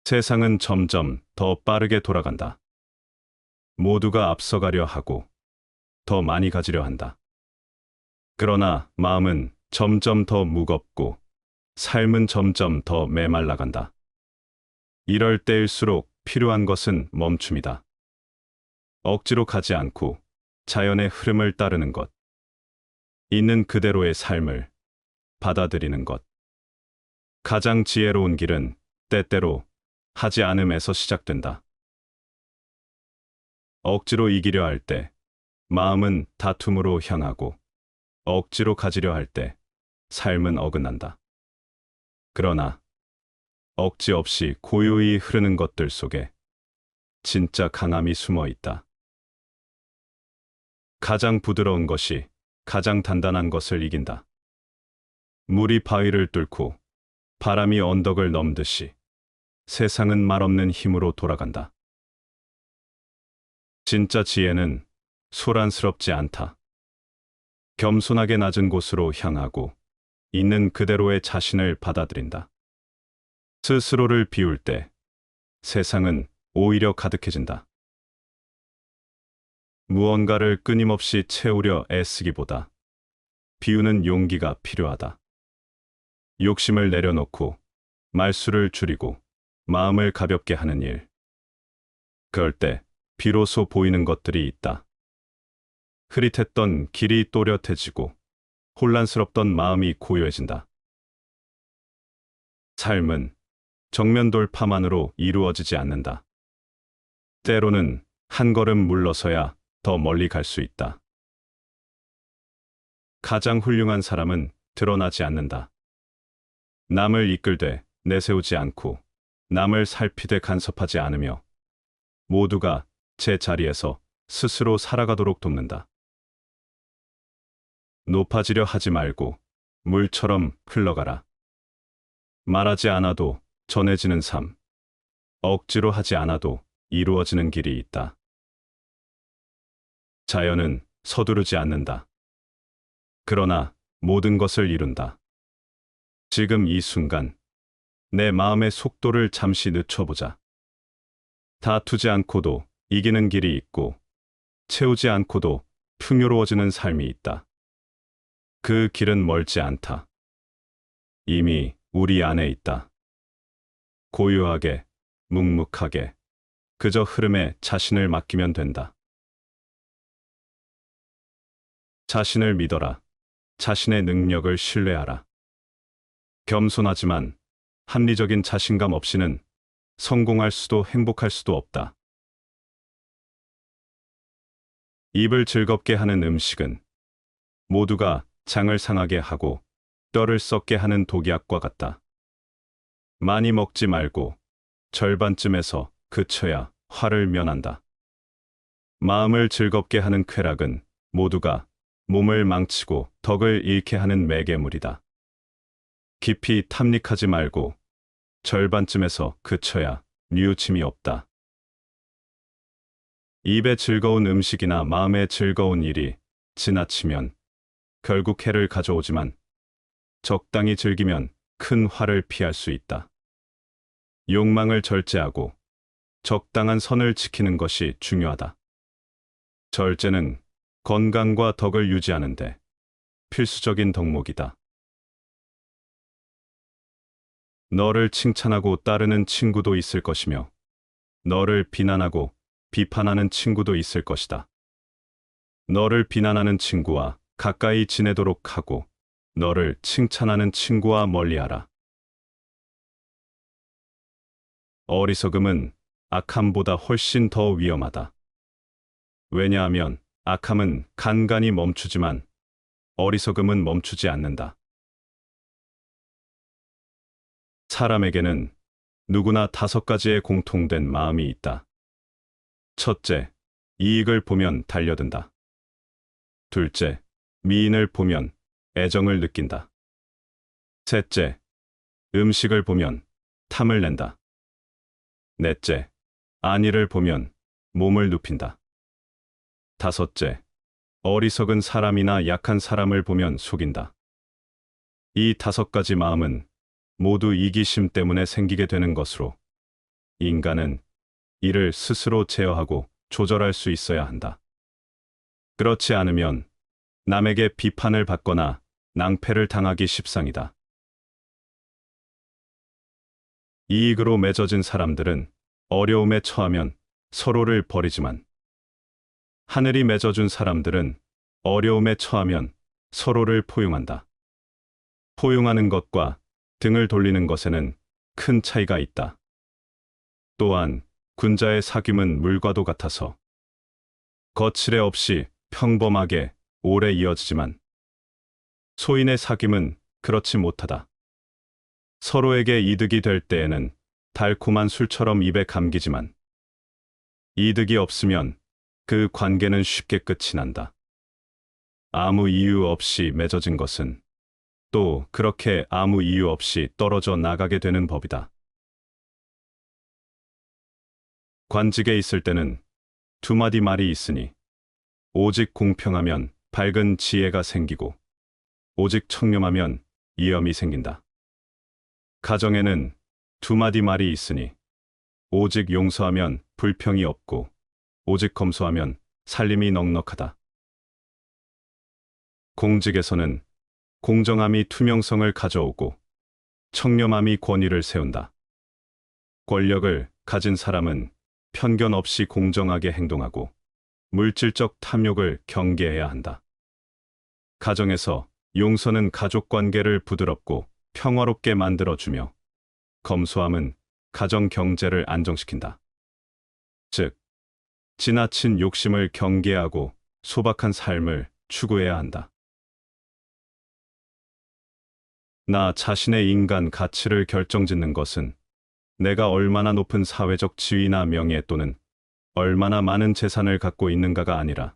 세상은 점점 더 빠르게 돌아간다. 모두가 앞서가려 하고 더 많이 가지려 한다. 그러나 마음은 점점 더 무겁고 삶은 점점 더 메말라간다. 이럴 때일수록 필요한 것은 멈춤이다. 억지로 가지 않고 자연의 흐름을 따르는 것. 있는 그대로의 삶을 받아들이는 것. 가장 지혜로운 길은 때때로 하지 않음에서 시작된다. 억지로 이기려 할 때 마음은 다툼으로 향하고 억지로 가지려 할 때 삶은 어긋난다. 그러나 억지 없이 고요히 흐르는 것들 속에 진짜 강함이 숨어 있다. 가장 부드러운 것이 가장 단단한 것을 이긴다. 물이 바위를 뚫고 바람이 언덕을 넘듯이 세상은 말없는 힘으로 돌아간다. 진짜 지혜는 소란스럽지 않다. 겸손하게 낮은 곳으로 향하고 있는 그대로의 자신을 받아들인다. 스스로를 비울 때 세상은 오히려 가득해진다. 무언가를 끊임없이 채우려 애쓰기보다 비우는 용기가 필요하다. 욕심을 내려놓고 말수를 줄이고 마음을 가볍게 하는 일. 그럴 때 비로소 보이는 것들이 있다. 흐릿했던 길이 또렷해지고 혼란스럽던 마음이 고요해진다. 삶은 정면 돌파만으로 이루어지지 않는다. 때로는 한 걸음 물러서야 더 멀리 갈 수 있다. 가장 훌륭한 사람은 드러나지 않는다. 남을 이끌되 내세우지 않고 남을 살피되 간섭하지 않으며 모두가 제 자리에서 스스로 살아가도록 돕는다. 높아지려 하지 말고 물처럼 흘러가라. 말하지 않아도 전해지는 삶. 억지로 하지 않아도 이루어지는 길이 있다. 자연은 서두르지 않는다. 그러나 모든 것을 이룬다. 지금 이 순간 내 마음의 속도를 잠시 늦춰보자. 다투지 않고도 이기는 길이 있고 채우지 않고도 풍요로워지는 삶이 있다. 그 길은 멀지 않다. 이미 우리 안에 있다. 고요하게, 묵묵하게, 그저 흐름에 자신을 맡기면 된다. 자신을 믿어라. 자신의 능력을 신뢰하라. 겸손하지만 합리적인 자신감 없이는 성공할 수도 행복할 수도 없다. 입을 즐겁게 하는 음식은 모두가 장을 상하게 하고 뼈를 썩게 하는 독약과 같다. 많이 먹지 말고 절반쯤에서 그쳐야 화를 면한다. 마음을 즐겁게 하는 쾌락은 모두가 몸을 망치고 덕을 잃게 하는 매개물이다. 깊이 탐닉하지 말고 절반쯤에서 그쳐야 뉘우침이 없다. 입에 즐거운 음식이나 마음에 즐거운 일이 지나치면 결국 해를 가져오지만 적당히 즐기면 큰 화를 피할 수 있다. 욕망을 절제하고 적당한 선을 지키는 것이 중요하다. 절제는 건강과 덕을 유지하는데 필수적인 덕목이다. 너를 칭찬하고 따르는 친구도 있을 것이며 너를 비난하고 비판하는 친구도 있을 것이다. 너를 비난하는 친구와 가까이 지내도록 하고 너를 칭찬하는 친구와 멀리하라. 어리석음은 악함보다 훨씬 더 위험하다. 왜냐하면 악함은 간간히 멈추지만 어리석음은 멈추지 않는다. 사람에게는 누구나 5가지의 공통된 마음이 있다. 첫째, 이익을 보면 달려든다. 둘째, 미인을 보면 애정을 느낀다. 셋째, 음식을 보면 탐을 낸다. 넷째, 안위를 보면 몸을 눕힌다. 다섯째, 어리석은 사람이나 약한 사람을 보면 속인다. 이 5가지 마음은 모두 이기심 때문에 생기게 되는 것으로 인간은 이를 스스로 제어하고 조절할 수 있어야 한다. 그렇지 않으면 남에게 비판을 받거나 낭패를 당하기 십상이다. 이익으로 맺어진 사람들은 어려움에 처하면 서로를 버리지만 하늘이 맺어준 사람들은 어려움에 처하면 서로를 포용한다. 포용하는 것과 등을 돌리는 것에는 큰 차이가 있다. 또한 군자의 사귐은 물과도 같아서 거칠애 없이 평범하게 오래 이어지지만 소인의 사귐은 그렇지 못하다. 서로에게 이득이 될 때에는 달콤한 술처럼 입에 감기지만 이득이 없으면 그 관계는 쉽게 끝이 난다. 아무 이유 없이 맺어진 것은 또 그렇게 아무 이유 없이 떨어져 나가게 되는 법이다. 관직에 있을 때는 두 마디 말이 있으니 오직 공평하면 밝은 지혜가 생기고 오직 청렴하면 이염이 생긴다. 가정에는 두 마디 말이 있으니 오직 용서하면 불평이 없고 오직 검소하면 살림이 넉넉하다. 공직에서는 공정함이 투명성을 가져오고 청렴함이 권위를 세운다. 권력을 가진 사람은 편견 없이 공정하게 행동하고 물질적 탐욕을 경계해야 한다. 가정에서 용서는 가족 관계를 부드럽고 평화롭게 만들어주며 검소함은 가정 경제를 안정시킨다. 즉, 지나친 욕심을 경계하고 소박한 삶을 추구해야 한다. 나 자신의 인간 가치를 결정짓는 것은 내가 얼마나 높은 사회적 지위나 명예 또는 얼마나 많은 재산을 갖고 있는가가 아니라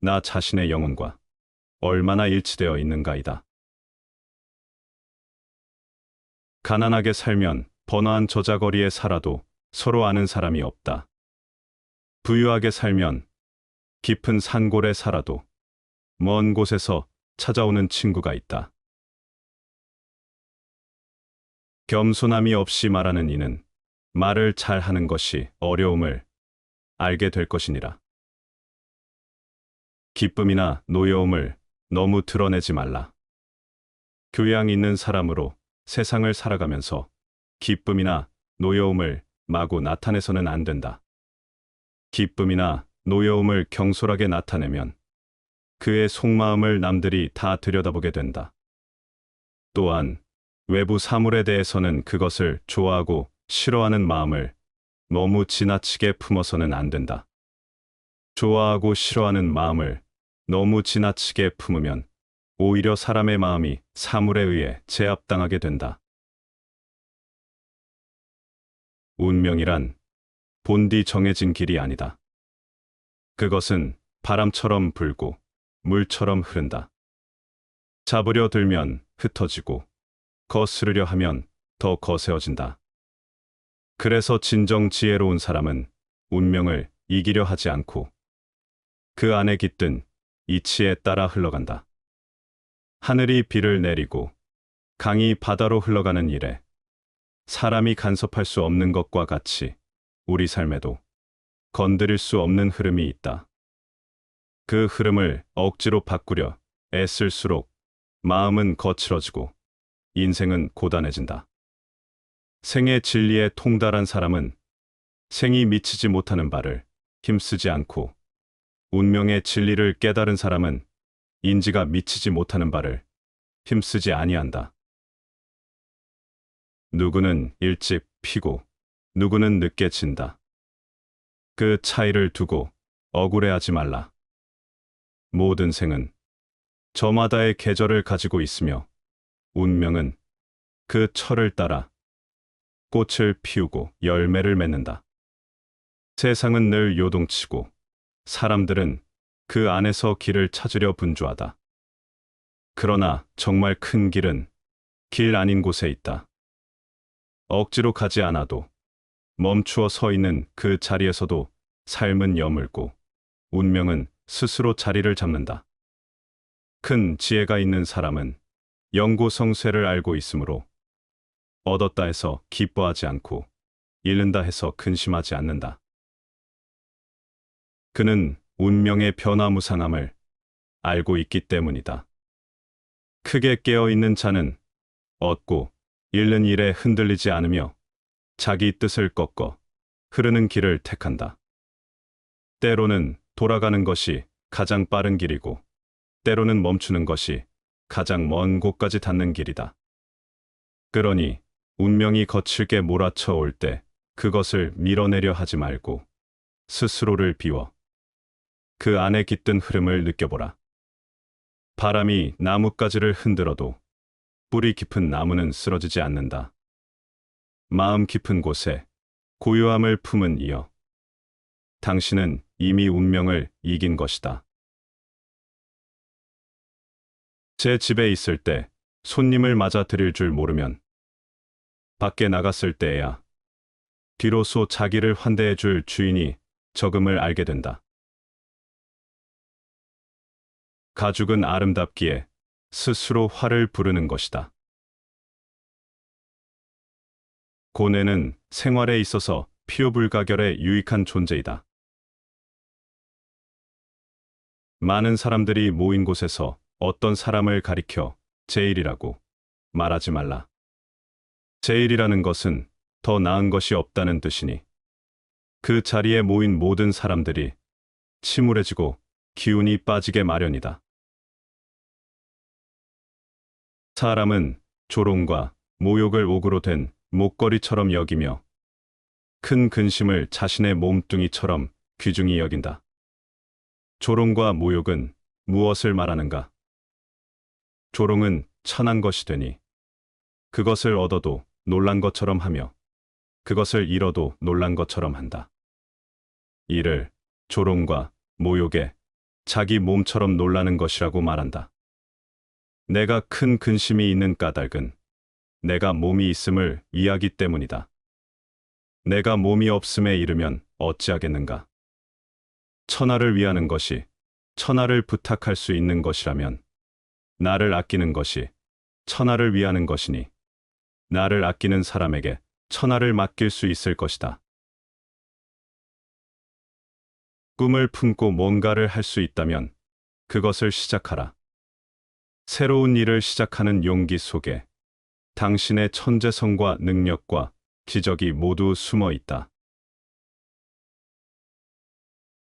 나 자신의 영혼과 얼마나 일치되어 있는가이다. 가난하게 살면 번화한 저자거리에 살아도 서로 아는 사람이 없다. 부유하게 살면 깊은 산골에 살아도 먼 곳에서 찾아오는 친구가 있다. 겸손함이 없이 말하는 이는 말을 잘하는 것이 어려움을 알게 될 것이니라. 기쁨이나 노여움을 너무 드러내지 말라. 교양 있는 사람으로 세상을 살아가면서 기쁨이나 노여움을 마구 나타내서는 안 된다. 기쁨이나 노여움을 경솔하게 나타내면 그의 속마음을 남들이 다 들여다보게 된다. 또한 외부 사물에 대해서는 그것을 좋아하고 싫어하는 마음을 너무 지나치게 품어서는 안 된다. 좋아하고 싫어하는 마음을 너무 지나치게 품으면 오히려 사람의 마음이 사물에 의해 제압당하게 된다. 운명이란 본디 정해진 길이 아니다. 그것은 바람처럼 불고 물처럼 흐른다. 잡으려 들면 흩어지고 거스르려 하면 더 거세어진다. 그래서 진정 지혜로운 사람은 운명을 이기려 하지 않고 그 안에 깃든 이치에 따라 흘러간다. 하늘이 비를 내리고 강이 바다로 흘러가는 일에 사람이 간섭할 수 없는 것과 같이 우리 삶에도 건드릴 수 없는 흐름이 있다. 그 흐름을 억지로 바꾸려 애쓸수록 마음은 거칠어지고 인생은 고단해진다. 생의 진리에 통달한 사람은 생이 미치지 못하는 바를 힘쓰지 않고 운명의 진리를 깨달은 사람은 인지가 미치지 못하는 바를 힘쓰지 아니한다. 누구는 일찍 피고 누구는 늦게 진다. 그 차이를 두고 억울해하지 말라. 모든 생은 저마다의 계절을 가지고 있으며 운명은 그 철을 따라 꽃을 피우고 열매를 맺는다. 세상은 늘 요동치고 사람들은 그 안에서 길을 찾으려 분주하다. 그러나 정말 큰 길은 길 아닌 곳에 있다. 억지로 가지 않아도 멈추어 서 있는 그 자리에서도 삶은 여물고 운명은 스스로 자리를 잡는다. 큰 지혜가 있는 사람은 영구성쇠를 알고 있으므로 얻었다 해서 기뻐하지 않고 잃는다 해서 근심하지 않는다. 그는 운명의 변화무상함을 알고 있기 때문이다. 크게 깨어있는 자는 얻고 잃는 일에 흔들리지 않으며 자기 뜻을 꺾어 흐르는 길을 택한다. 때로는 돌아가는 것이 가장 빠른 길이고, 때로는 멈추는 것이 가장 먼 곳까지 닿는 길이다. 그러니 운명이 거칠게 몰아쳐 올 때 그것을 밀어내려 하지 말고 스스로를 비워 그 안에 깃든 흐름을 느껴보라. 바람이 나뭇가지를 흔들어도 뿌리 깊은 나무는 쓰러지지 않는다. 마음 깊은 곳에 고요함을 품은 이여, 당신은 이미 운명을 이긴 것이다. 제 집에 있을 때 손님을 맞아 드릴 줄 모르면 밖에 나갔을 때에야 비로소 자기를 환대해 줄 주인이 적음을 알게 된다. 가죽은 아름답기에 스스로 화를 부르는 것이다. 고뇌는 생활에 있어서 필요불가결에 유익한 존재이다. 많은 사람들이 모인 곳에서 어떤 사람을 가리켜 제일이라고 말하지 말라. 제일이라는 것은 더 나은 것이 없다는 뜻이니 그 자리에 모인 모든 사람들이 침울해지고 기운이 빠지게 마련이다. 사람은 조롱과 모욕을 옥으로 된 목걸이처럼 여기며 큰 근심을 자신의 몸뚱이처럼 귀중히 여긴다. 조롱과 모욕은 무엇을 말하는가? 조롱은 천한 것이 되니 그것을 얻어도 놀란 것처럼 하며 그것을 잃어도 놀란 것처럼 한다. 이를 조롱과 모욕에 자기 몸처럼 놀라는 것이라고 말한다. 내가 큰 근심이 있는 까닭은 내가 몸이 있음을 이해하기 때문이다. 내가 몸이 없음에 이르면 어찌하겠는가? 천하를 위하는 것이 천하를 부탁할 수 있는 것이라면 나를 아끼는 것이 천하를 위하는 것이니 나를 아끼는 사람에게 천하를 맡길 수 있을 것이다. 꿈을 품고 뭔가를 할 수 있다면 그것을 시작하라. 새로운 일을 시작하는 용기 속에 당신의 천재성과 능력과 기적이 모두 숨어 있다.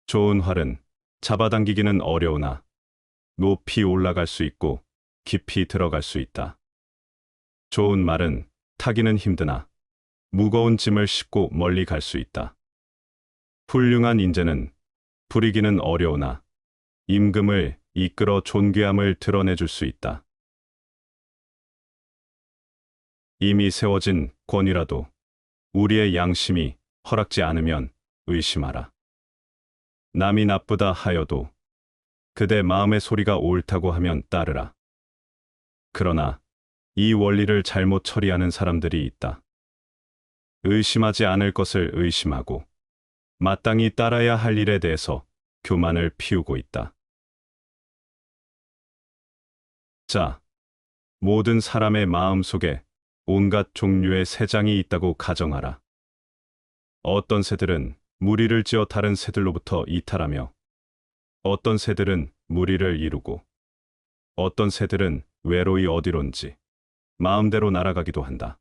좋은 활은 잡아당기기는 어려우나 높이 올라갈 수 있고 깊이 들어갈 수 있다. 좋은 말은 타기는 힘드나 무거운 짐을 싣고 멀리 갈 수 있다. 훌륭한 인재는 부리기는 어려우나 임금을 이끌어 존귀함을 드러내줄 수 있다. 이미 세워진 권위라도 우리의 양심이 허락지 않으면 의심하라. 남이 나쁘다 하여도 그대 마음의 소리가 옳다고 하면 따르라. 그러나 이 원리를 잘못 처리하는 사람들이 있다. 의심하지 않을 것을 의심하고 마땅히 따라야 할 일에 대해서 교만을 피우고 있다. 자, 모든 사람의 마음 속에 온갖 종류의 새장이 있다고 가정하라. 어떤 새들은 무리를 지어 다른 새들로부터 이탈하며 어떤 새들은 무리를 이루고 어떤 새들은 외로이 어디론지 마음대로 날아가기도 한다.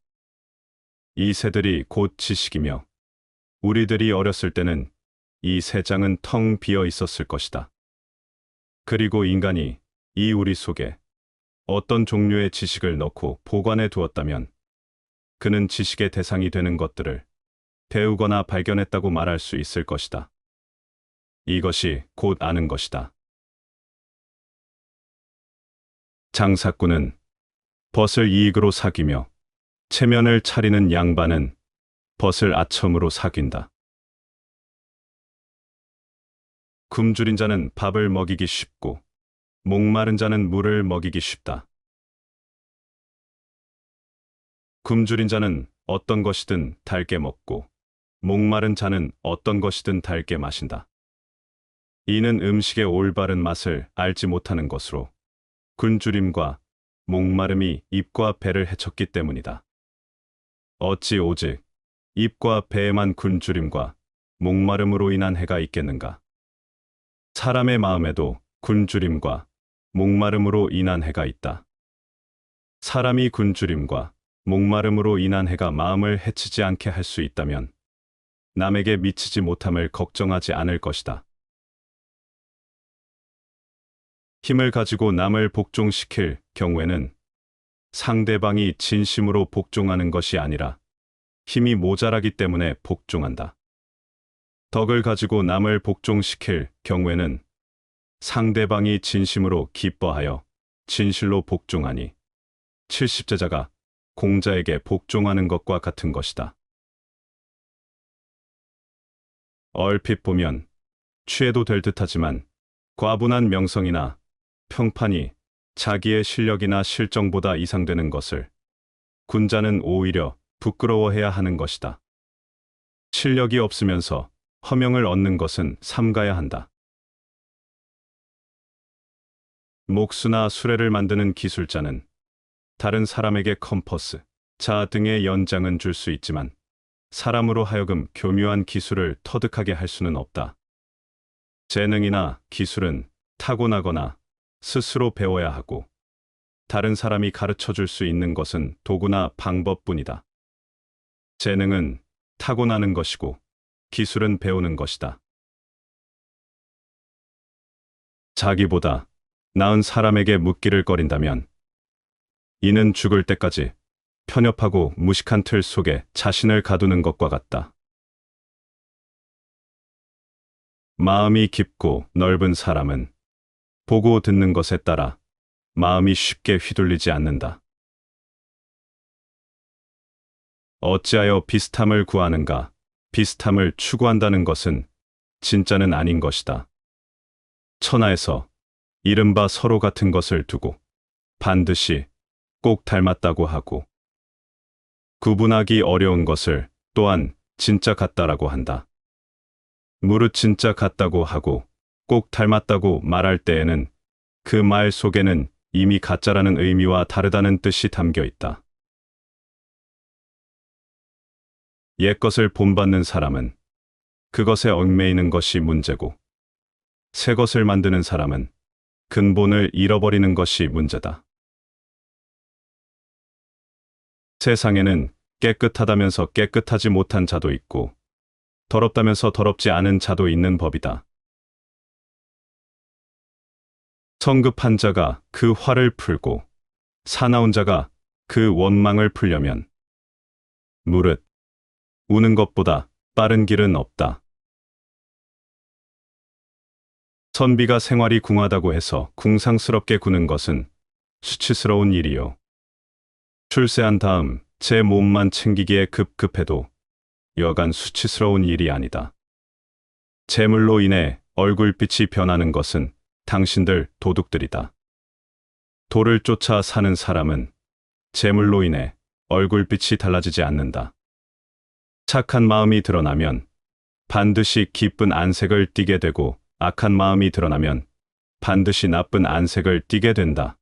이 새들이 곧 지식이며 우리들이 어렸을 때는 이 새장은 텅 비어 있었을 것이다. 그리고 인간이 이 우리 속에 어떤 종류의 지식을 넣고 보관해 두었다면 그는 지식의 대상이 되는 것들을 배우거나 발견했다고 말할 수 있을 것이다. 이것이 곧 아는 것이다. 장사꾼은 벗을 이익으로 사귀며 체면을 차리는 양반은 벗을 아첨으로 사귄다. 굶주린 자는 밥을 먹이기 쉽고 목마른 자는 물을 먹이기 쉽다. 굶주린 자는 어떤 것이든 달게 먹고 목마른 자는 어떤 것이든 달게 마신다. 이는 음식의 올바른 맛을 알지 못하는 것으로 굶주림과 목마름이 입과 배를 헤쳤기 때문이다. 어찌 오직 입과 배에만 굶주림과 목마름으로 인한 해가 있겠는가? 사람의 마음에도 굶주림과 목마름으로 인한 해가 있다. 사람이 굶주림과 목마름으로 인한 해가 마음을 해치지 않게 할 수 있다면 남에게 미치지 못함을 걱정하지 않을 것이다. 힘을 가지고 남을 복종시킬 경우에는 상대방이 진심으로 복종하는 것이 아니라 힘이 모자라기 때문에 복종한다. 덕을 가지고 남을 복종시킬 경우에는 상대방이 진심으로 기뻐하여 진실로 복종하니 70제자가 공자에게 복종하는 것과 같은 것이다. 얼핏 보면 취해도 될 듯하지만 과분한 명성이나 평판이 자기의 실력이나 실정보다 이상되는 것을 군자는 오히려 부끄러워해야 하는 것이다. 실력이 없으면서 허명을 얻는 것은 삼가야 한다. 목수나 수레를 만드는 기술자는 다른 사람에게 컴퍼스, 자 등의 연장은 줄 수 있지만 사람으로 하여금 교묘한 기술을 터득하게 할 수는 없다. 재능이나 기술은 타고나거나 스스로 배워야 하고 다른 사람이 가르쳐 줄 수 있는 것은 도구나 방법뿐이다. 재능은 타고나는 것이고 기술은 배우는 것이다. 자기보다 나은 사람에게 묻기를 꺼린다면 이는 죽을 때까지 편협하고 무식한 틀 속에 자신을 가두는 것과 같다. 마음이 깊고 넓은 사람은 보고 듣는 것에 따라 마음이 쉽게 휘둘리지 않는다. 어찌하여 비슷함을 구하는가? 비슷함을 추구한다는 것은 진짜는 아닌 것이다. 천하에서 이른바 서로 같은 것을 두고 반드시 꼭 닮았다고 하고 구분하기 어려운 것을 또한 진짜 같다라고 한다. 무릇 진짜 같다고 하고 꼭 닮았다고 말할 때에는 그 말 속에는 이미 가짜라는 의미와 다르다는 뜻이 담겨 있다. 옛것을 본받는 사람은 그것에 얽매이는 것이 문제고 새 것을 만드는 사람은 근본을 잃어버리는 것이 문제다. 세상에는 깨끗하다면서 깨끗하지 못한 자도 있고 더럽다면서 더럽지 않은 자도 있는 법이다. 성급한 자가 그 화를 풀고 사나운 자가 그 원망을 풀려면 무릇 우는 것보다 빠른 길은 없다. 선비가 생활이 궁하다고 해서 궁상스럽게 구는 것은 수치스러운 일이요. 출세한 다음 제 몸만 챙기기에 급급해도 여간 수치스러운 일이 아니다. 재물로 인해 얼굴빛이 변하는 것은 당신들 도둑들이다. 도를 쫓아 사는 사람은 재물로 인해 얼굴빛이 달라지지 않는다. 착한 마음이 드러나면 반드시 기쁜 안색을 띠게 되고 악한 마음이 드러나면 반드시 나쁜 안색을 띠게 된다.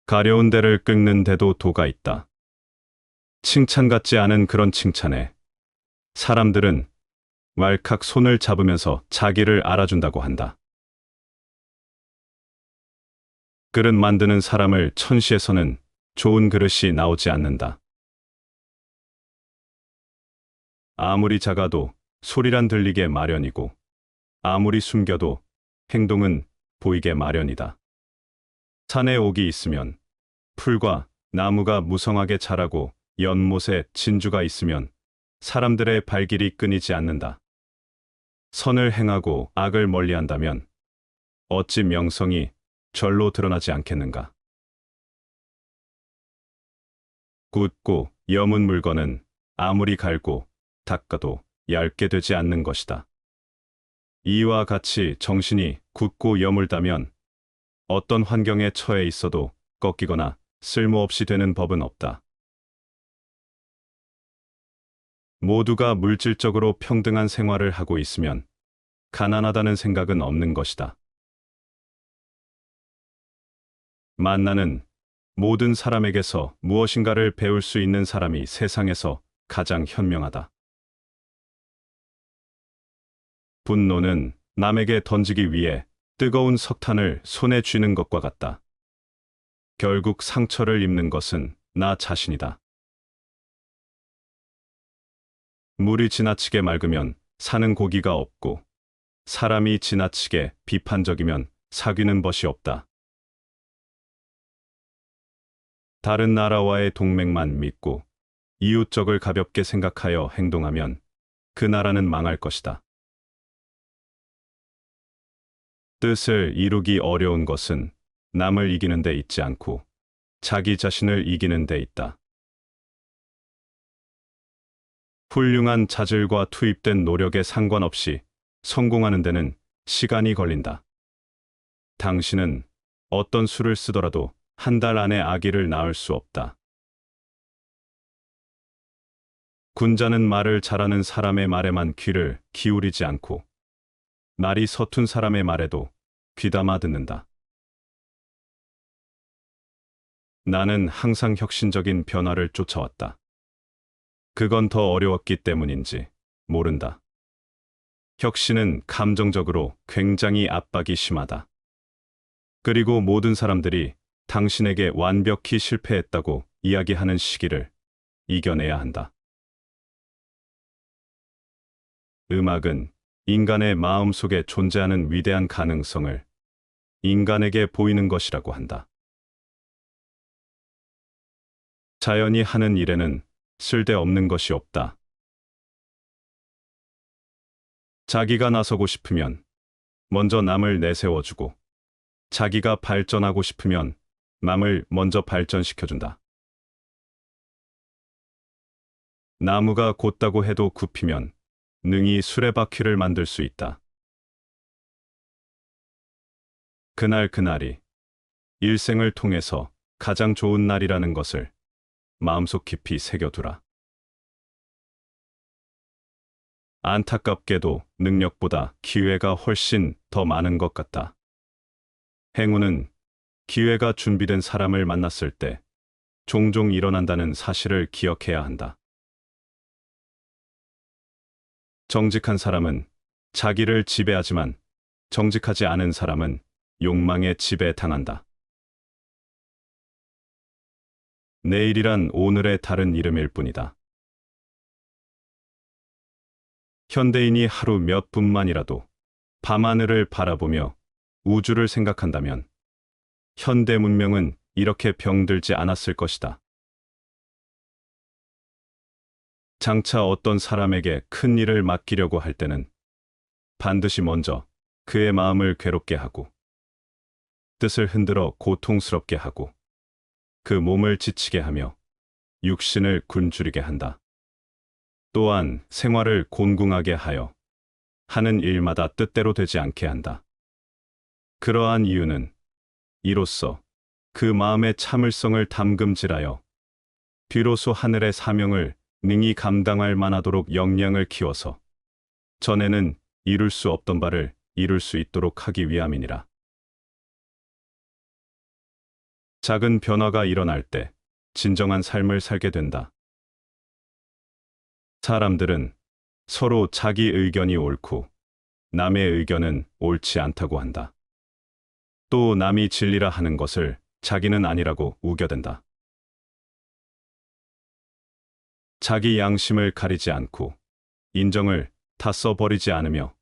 가려운 데를 긁는 데도 도가 있다. 칭찬 같지 않은 그런 칭찬에 사람들은 왈칵 손을 잡으면서 자기를 알아준다고 한다. 그릇 만드는 사람을 천시에서는 좋은 그릇이 나오지 않는다. 아무리 작아도 소리란 들리게 마련이고 아무리 숨겨도 행동은 보이게 마련이다. 산에 옥이 있으면 풀과 나무가 무성하게 자라고 연못에 진주가 있으면 사람들의 발길이 끊이지 않는다. 선을 행하고 악을 멀리한다면 어찌 명성이 절로 드러나지 않겠는가? 굳고 여문 물건은 아무리 갈고 닦아도 얇게 되지 않는 것이다. 이와 같이 정신이 굳고 여물다면 어떤 환경에 처해 있어도 꺾이거나 쓸모없이 되는 법은 없다. 모두가 물질적으로 평등한 생활을 하고 있으면 가난하다는 생각은 없는 것이다. 만나는 모든 사람에게서 무엇인가를 배울 수 있는 사람이 세상에서 가장 현명하다. 분노는 남에게 던지기 위해 뜨거운 석탄을 손에 쥐는 것과 같다. 결국 상처를 입는 것은 나 자신이다. 물이 지나치게 맑으면 사는 고기가 없고, 사람이 지나치게 비판적이면 사귀는 벗이 없다. 다른 나라와의 동맹만 믿고 이웃적을 가볍게 생각하여 행동하면 그 나라는 망할 것이다. 뜻을 이루기 어려운 것은 남을 이기는 데 있지 않고 자기 자신을 이기는 데 있다. 훌륭한 자질과 투입된 노력에 상관없이 성공하는 데는 시간이 걸린다. 당신은 어떤 수를 쓰더라도 한 달 안에 아기를 낳을 수 없다. 군자는 말을 잘하는 사람의 말에만 귀를 기울이지 않고 말이 서툰 사람의 말에도 귀담아 듣는다. 나는 항상 혁신적인 변화를 쫓아왔다. 그건 더 어려웠기 때문인지 모른다. 혁신은 감정적으로 굉장히 압박이 심하다. 그리고 모든 사람들이 당신에게 완벽히 실패했다고 이야기하는 시기를 이겨내야 한다. 음악은 인간의 마음 속에 존재하는 위대한 가능성을 인간에게 보이는 것이라고 한다. 자연이 하는 일에는 쓸데없는 것이 없다. 자기가 나서고 싶으면 먼저 남을 내세워주고, 자기가 발전하고 싶으면 남을 먼저 발전시켜준다. 나무가 곧다고 해도 굽히면 능히 수레바퀴를 만들 수 있다. 그날이 일생을 통해서 가장 좋은 날이라는 것을 마음속 깊이 새겨두라. 안타깝게도 능력보다 기회가 훨씬 더 많은 것 같다. 행운은 기회가 준비된 사람을 만났을 때 종종 일어난다는 사실을 기억해야 한다. 정직한 사람은 자기를 지배하지만 정직하지 않은 사람은 욕망에 지배당한다. 내일이란 오늘의 다른 이름일 뿐이다. 현대인이 하루 몇 분만이라도 밤하늘을 바라보며 우주를 생각한다면 현대 문명은 이렇게 병들지 않았을 것이다. 장차 어떤 사람에게 큰 일을 맡기려고 할 때는 반드시 먼저 그의 마음을 괴롭게 하고, 뜻을 흔들어 고통스럽게 하고, 그 몸을 지치게 하며 육신을 굶주리게 한다. 또한 생활을 곤궁하게 하여 하는 일마다 뜻대로 되지 않게 한다. 그러한 이유는 이로써 그 마음의 참을성을 담금질하여 비로소 하늘의 사명을 능히 감당할 만하도록 역량을 키워서 전에는 이룰 수 없던 바를 이룰 수 있도록 하기 위함이니라. 작은 변화가 일어날 때 진정한 삶을 살게 된다. 사람들은 서로 자기 의견이 옳고 남의 의견은 옳지 않다고 한다. 또 남이 진리라 하는 것을 자기는 아니라고 우겨댄다. 자기 양심을 가리지 않고 인정을 다 써버리지 않으며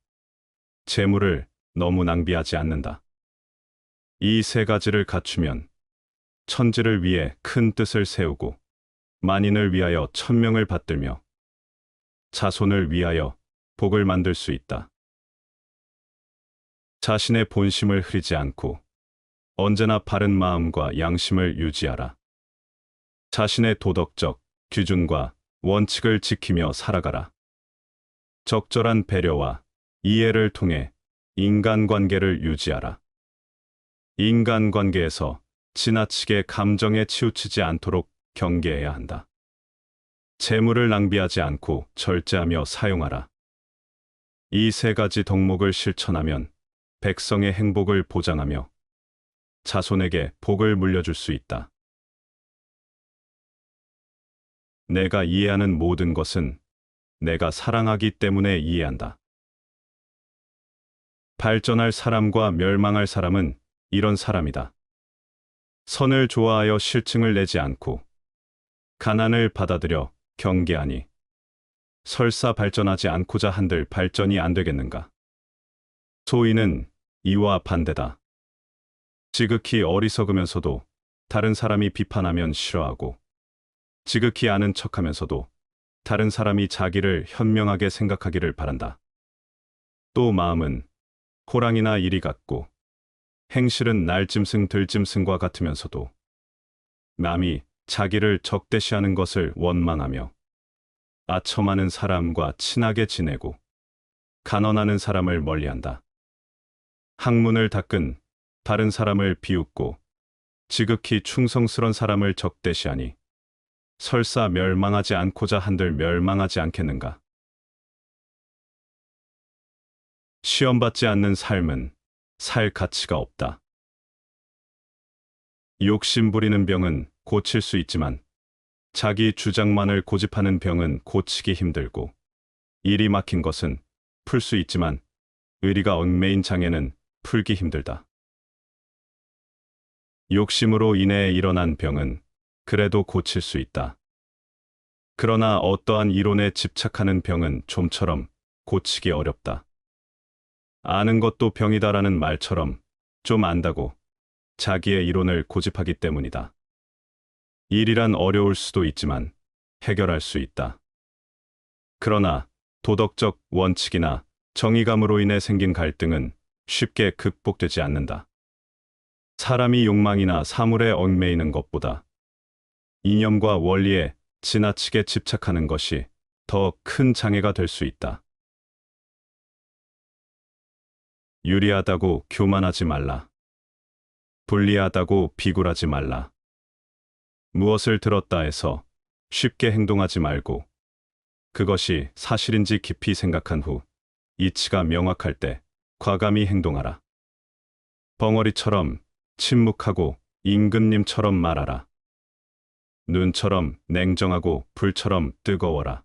재물을 너무 낭비하지 않는다. 이 세 가지를 갖추면 천지를 위해 큰 뜻을 세우고 만인을 위하여 천명을 받들며 자손을 위하여 복을 만들 수 있다. 자신의 본심을 흐리지 않고 언제나 바른 마음과 양심을 유지하라. 자신의 도덕적 기준과 원칙을 지키며 살아가라. 적절한 배려와 이해를 통해 인간관계를 유지하라. 인간관계에서 지나치게 감정에 치우치지 않도록 경계해야 한다. 재물을 낭비하지 않고 절제하며 사용하라. 이 세 가지 덕목을 실천하면 백성의 행복을 보장하며 자손에게 복을 물려줄 수 있다. 내가 이해하는 모든 것은 내가 사랑하기 때문에 이해한다. 발전할 사람과 멸망할 사람은 이런 사람이다. 선을 좋아하여 실증을 내지 않고 가난을 받아들여 경계하니 설사 발전하지 않고자 한들 발전이 안 되겠는가. 소위는 이와 반대다. 지극히 어리석으면서도 다른 사람이 비판하면 싫어하고 지극히 아는 척하면서도 다른 사람이 자기를 현명하게 생각하기를 바란다. 또 마음은 호랑이나 이리 같고 행실은 날짐승 들짐승과 같으면서도 남이 자기를 적대시하는 것을 원망하며 아첨하는 사람과 친하게 지내고 간언하는 사람을 멀리한다. 학문을 닦은 다른 사람을 비웃고 지극히 충성스런 사람을 적대시하니 설사 멸망하지 않고자 한들 멸망하지 않겠는가. 시험받지 않는 삶은 살 가치가 없다. 욕심 부리는 병은 고칠 수 있지만 자기 주장만을 고집하는 병은 고치기 힘들고 일이 막힌 것은 풀 수 있지만 의리가 얽매인 장애는 풀기 힘들다. 욕심으로 인해 일어난 병은 그래도 고칠 수 있다. 그러나 어떠한 이론에 집착하는 병은 좀처럼 고치기 어렵다. 아는 것도 병이다라는 말처럼 좀 안다고 자기의 이론을 고집하기 때문이다. 일이란 어려울 수도 있지만 해결할 수 있다. 그러나 도덕적 원칙이나 정의감으로 인해 생긴 갈등은 쉽게 극복되지 않는다. 사람이 욕망이나 사물에 얽매이는 것보다 이념과 원리에 지나치게 집착하는 것이 더 큰 장애가 될 수 있다. 유리하다고 교만하지 말라. 불리하다고 비굴하지 말라. 무엇을 들었다 해서 쉽게 행동하지 말고 그것이 사실인지 깊이 생각한 후 이치가 명확할 때 과감히 행동하라. 벙어리처럼 침묵하고 임금님처럼 말하라. 눈처럼 냉정하고 불처럼 뜨거워라.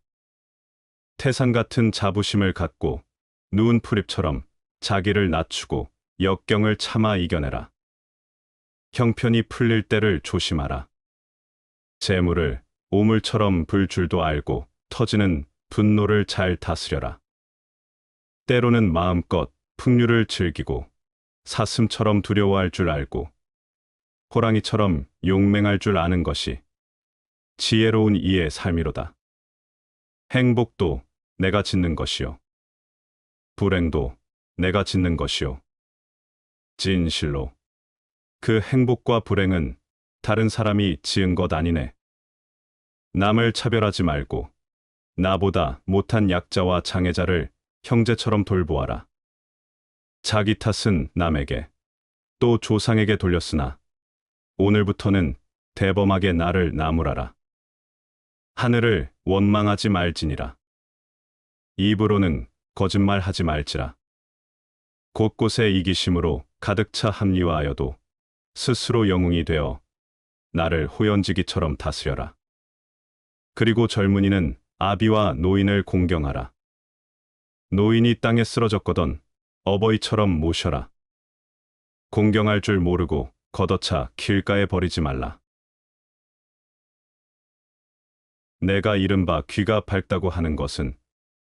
태산 같은 자부심을 갖고 누운 풀잎처럼 자기를 낮추고 역경을 참아 이겨내라. 형편이 풀릴 때를 조심하라. 재물을 오물처럼 불 줄도 알고 터지는 분노를 잘 다스려라. 때로는 마음껏 풍류를 즐기고 사슴처럼 두려워할 줄 알고 호랑이처럼 용맹할 줄 아는 것이 지혜로운 이의 삶이로다. 행복도 내가 짓는 것이요. 불행도 내가 짓는 것이요. 진실로 그 행복과 불행은 다른 사람이 지은 것 아니네. 남을 차별하지 말고 나보다 못한 약자와 장애자를 형제처럼 돌보아라. 자기 탓은 남에게 또 조상에게 돌렸으나 오늘부터는 대범하게 나를 나무라라. 하늘을 원망하지 말지니라. 입으로는 거짓말하지 말지라. 곳곳에 이기심으로 가득 차 합리화하여도 스스로 영웅이 되어 나를 호연지기처럼 다스려라. 그리고 젊은이는 아비와 노인을 공경하라. 노인이 땅에 쓰러졌거든 어버이처럼 모셔라. 공경할 줄 모르고 걷어차 길가에 버리지 말라. 내가 이른바 귀가 밝다고 하는 것은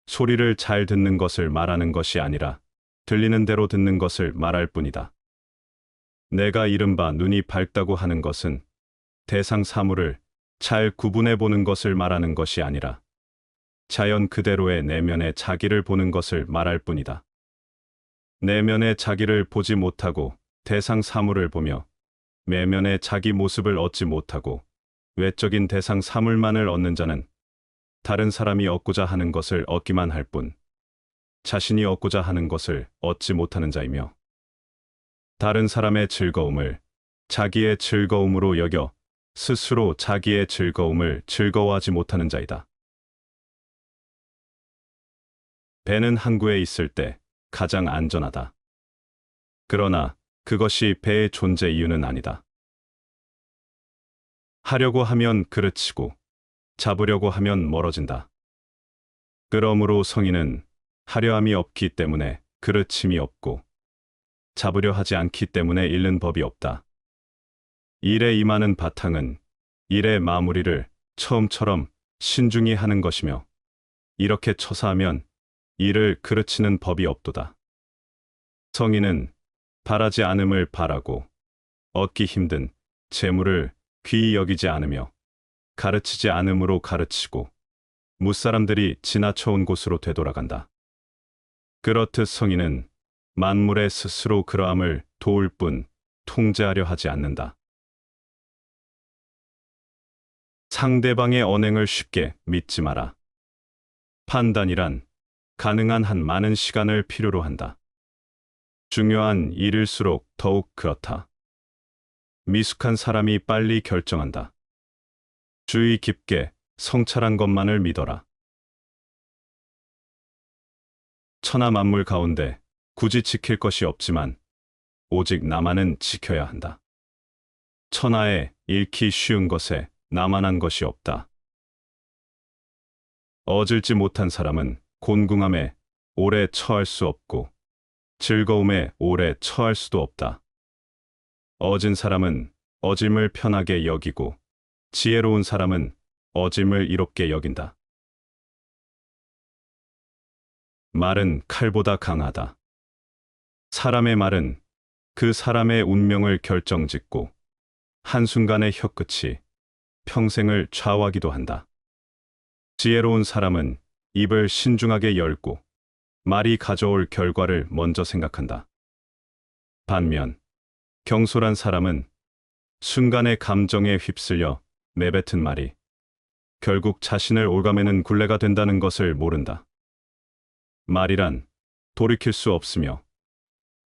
소리를 잘 듣는 것을 말하는 것이 아니라 들리는 대로 듣는 것을 말할 뿐이다. 내가 이른바 눈이 밝다고 하는 것은 대상 사물을 잘 구분해 보는 것을 말하는 것이 아니라 자연 그대로의 내면의 자기를 보는 것을 말할 뿐이다. 내면의 자기를 보지 못하고 대상 사물을 보며 내면의 자기 모습을 얻지 못하고 외적인 대상 사물만을 얻는 자는 다른 사람이 얻고자 하는 것을 얻기만 할 뿐 자신이 얻고자 하는 것을 얻지 못하는 자이며 다른 사람의 즐거움을 자기의 즐거움으로 여겨 스스로 자기의 즐거움을 즐거워하지 못하는 자이다. 배는 항구에 있을 때 가장 안전하다. 그러나 그것이 배의 존재 이유는 아니다. 하려고 하면 그르치고 잡으려고 하면 멀어진다. 그러므로 성인은 하려함이 없기 때문에 그르침이 없고 잡으려 하지 않기 때문에 잃는 법이 없다. 일에 임하는 바탕은 일의 마무리를 처음처럼 신중히 하는 것이며 이렇게 처사하면 일을 그르치는 법이 없도다. 성인은 바라지 않음을 바라고 얻기 힘든 재물을 귀히 여기지 않으며 가르치지 않음으로 가르치고 무사람들이 지나쳐온 곳으로 되돌아간다. 그렇듯 성인은 만물에 스스로 그러함을 도울 뿐 통제하려 하지 않는다. 상대방의 언행을 쉽게 믿지 마라. 판단이란 가능한 한 많은 시간을 필요로 한다. 중요한 일일수록 더욱 그렇다. 미숙한 사람이 빨리 결정한다. 주의 깊게 성찰한 것만을 믿어라. 천하 만물 가운데 굳이 지킬 것이 없지만 오직 나만은 지켜야 한다. 천하에 잃기 쉬운 것에 나만한 것이 없다. 얻을지 못한 사람은 곤궁함에 오래 처할 수 없고 즐거움에 오래 처할 수도 없다. 얻은 사람은 얻음을 편하게 여기고 지혜로운 사람은 얻음을 이롭게 여긴다. 말은 칼보다 강하다. 사람의 말은 그 사람의 운명을 결정짓고 한순간의 혀끝이 평생을 좌우하기도 한다. 지혜로운 사람은 입을 신중하게 열고 말이 가져올 결과를 먼저 생각한다. 반면 경솔한 사람은 순간의 감정에 휩쓸려 내뱉은 말이 결국 자신을 올가매는 굴레가 된다는 것을 모른다. 말이란 돌이킬 수 없으며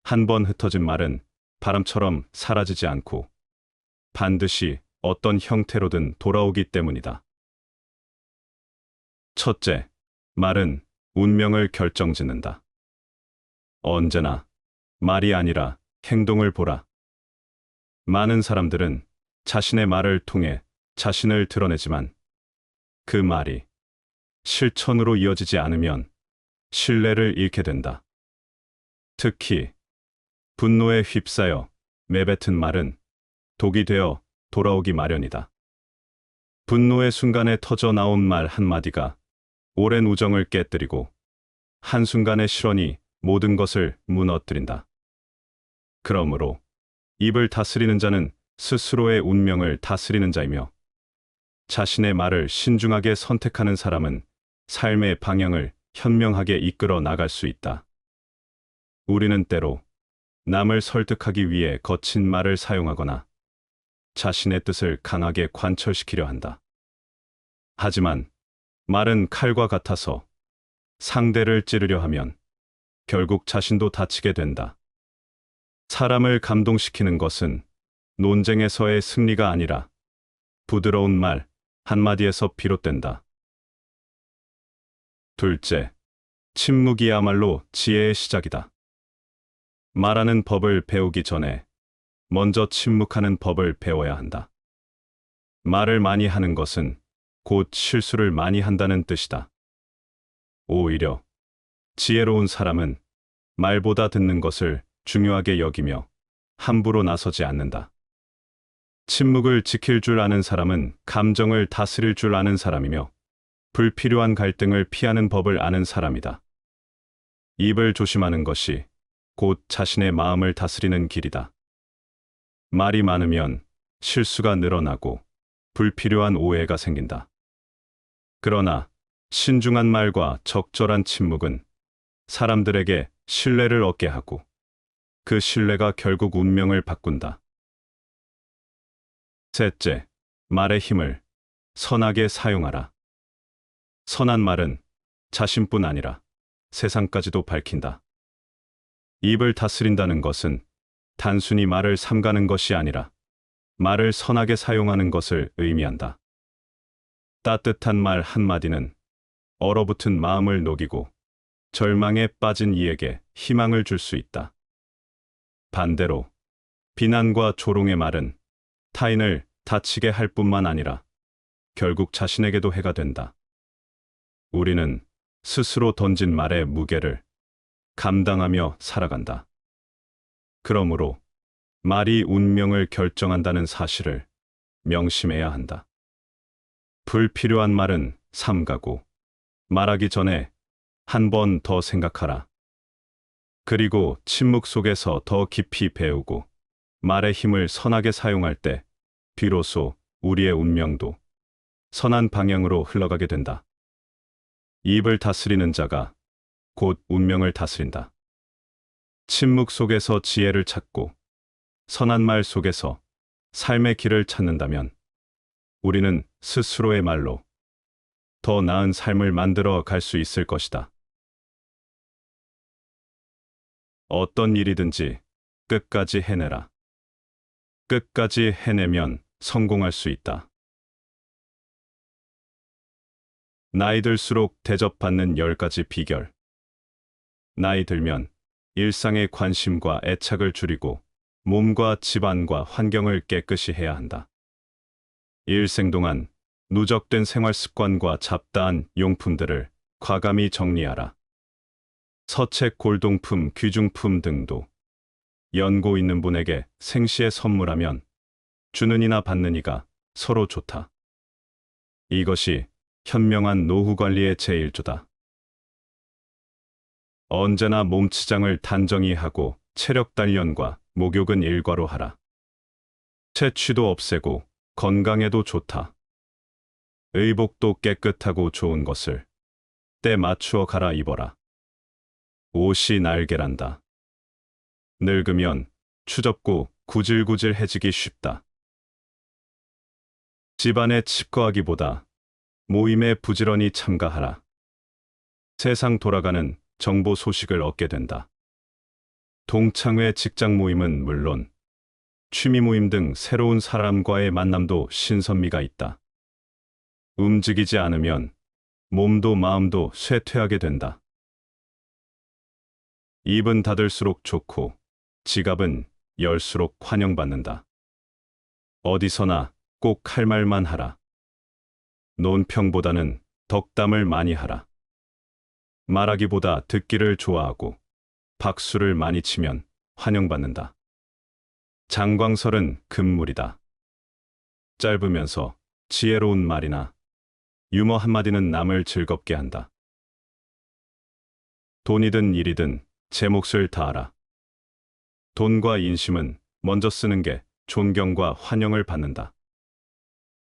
한 번 흩어진 말은 바람처럼 사라지지 않고 반드시 어떤 형태로든 돌아오기 때문이다. 첫째, 말은 운명을 결정짓는다. 언제나 말이 아니라 행동을 보라. 많은 사람들은 자신의 말을 통해 자신을 드러내지만 그 말이 실천으로 이어지지 않으면 신뢰를 잃게 된다. 특히 분노에 휩싸여 내뱉은 말은 독이 되어 돌아오기 마련이다. 분노의 순간에 터져 나온 말 한마디가 오랜 우정을 깨뜨리고 한순간의 실언이 모든 것을 무너뜨린다. 그러므로 입을 다스리는 자는 스스로의 운명을 다스리는 자이며 자신의 말을 신중하게 선택하는 사람은 삶의 방향을 현명하게 이끌어 나갈 수 있다. 우리는 때로 남을 설득하기 위해 거친 말을 사용하거나 자신의 뜻을 강하게 관철시키려 한다. 하지만 말은 칼과 같아서 상대를 찌르려 하면 결국 자신도 다치게 된다. 사람을 감동시키는 것은 논쟁에서의 승리가 아니라 부드러운 말 한마디에서 비롯된다. 둘째, 침묵이야말로 지혜의 시작이다. 말하는 법을 배우기 전에 먼저 침묵하는 법을 배워야 한다. 말을 많이 하는 것은 곧 실수를 많이 한다는 뜻이다. 오히려 지혜로운 사람은 말보다 듣는 것을 중요하게 여기며 함부로 나서지 않는다. 침묵을 지킬 줄 아는 사람은 감정을 다스릴 줄 아는 사람이며 불필요한 갈등을 피하는 법을 아는 사람이다. 입을 조심하는 것이 곧 자신의 마음을 다스리는 길이다. 말이 많으면 실수가 늘어나고 불필요한 오해가 생긴다. 그러나 신중한 말과 적절한 침묵은 사람들에게 신뢰를 얻게 하고 그 신뢰가 결국 운명을 바꾼다. 셋째, 말의 힘을 선하게 사용하라. 선한 말은 자신뿐 아니라 세상까지도 밝힌다. 입을 다스린다는 것은 단순히 말을 삼가는 것이 아니라 말을 선하게 사용하는 것을 의미한다. 따뜻한 말 한마디는 얼어붙은 마음을 녹이고 절망에 빠진 이에게 희망을 줄 수 있다. 반대로 비난과 조롱의 말은 타인을 다치게 할 뿐만 아니라 결국 자신에게도 해가 된다. 우리는 스스로 던진 말의 무게를 감당하며 살아간다. 그러므로 말이 운명을 결정한다는 사실을 명심해야 한다. 불필요한 말은 삼가고 말하기 전에 한 번 더 생각하라. 그리고 침묵 속에서 더 깊이 배우고 말의 힘을 선하게 사용할 때 비로소 우리의 운명도 선한 방향으로 흘러가게 된다. 입을 다스리는 자가 곧 운명을 다스린다. 침묵 속에서 지혜를 찾고 선한 말 속에서 삶의 길을 찾는다면 우리는 스스로의 말로 더 나은 삶을 만들어 갈 수 있을 것이다. 어떤 일이든지 끝까지 해내라. 끝까지 해내면 성공할 수 있다. 나이 들수록 대접받는 10가지 비결. 나이 들면 일상의 관심과 애착을 줄이고 몸과 집안과 환경을 깨끗이 해야 한다. 일생 동안 누적된 생활 습관과 잡다한 용품들을 과감히 정리하라. 서책, 골동품, 귀중품 등도 연고 있는 분에게 생시에 선물하면 주는 이나 받는 이가 서로 좋다. 이것이 현명한 노후 관리의 제1조다. 언제나 몸치장을 단정히 하고 체력 단련과 목욕은 일과로 하라. 체취도 없애고 건강에도 좋다. 의복도 깨끗하고 좋은 것을 때 맞추어 갈아입어라. 옷이 날개란다. 늙으면 추접고 구질구질해지기 쉽다. 집안에 칩거하기보다 모임에 부지런히 참가하라. 세상 돌아가는 정보 소식을 얻게 된다. 동창회, 직장 모임은 물론 취미 모임 등 새로운 사람과의 만남도 신선미가 있다. 움직이지 않으면 몸도 마음도 쇠퇴하게 된다. 입은 닫을수록 좋고 지갑은 열수록 환영받는다. 어디서나 꼭 할 말만 하라. 논평보다는 덕담을 많이 하라. 말하기보다 듣기를 좋아하고 박수를 많이 치면 환영받는다. 장광설은 금물이다. 짧으면서 지혜로운 말이나 유머 한마디는 남을 즐겁게 한다. 돈이든 일이든 제 몫을 다하라. 돈과 인심은 먼저 쓰는 게 존경과 환영을 받는다.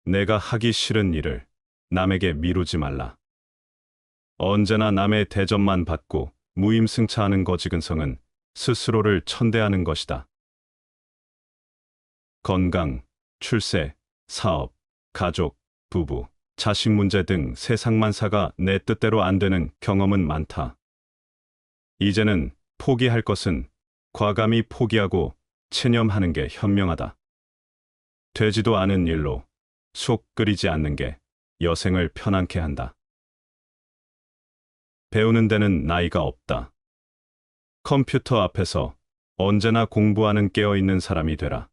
내가 하기 싫은 일을 남에게 미루지 말라. 언제나 남의 대접만 받고 무임승차하는 거지근성은 스스로를 천대하는 것이다. 건강, 출세, 사업, 가족, 부부, 자식 문제 등 세상만사가 내 뜻대로 안 되는 경험은 많다. 이제는 포기할 것은 과감히 포기하고 체념하는 게 현명하다. 되지도 않은 일로 속 끓이지 않는 게 여생을 편안케 한다. 배우는 데는 나이가 없다. 컴퓨터 앞에서 언제나 공부하는 깨어있는 사람이 되라.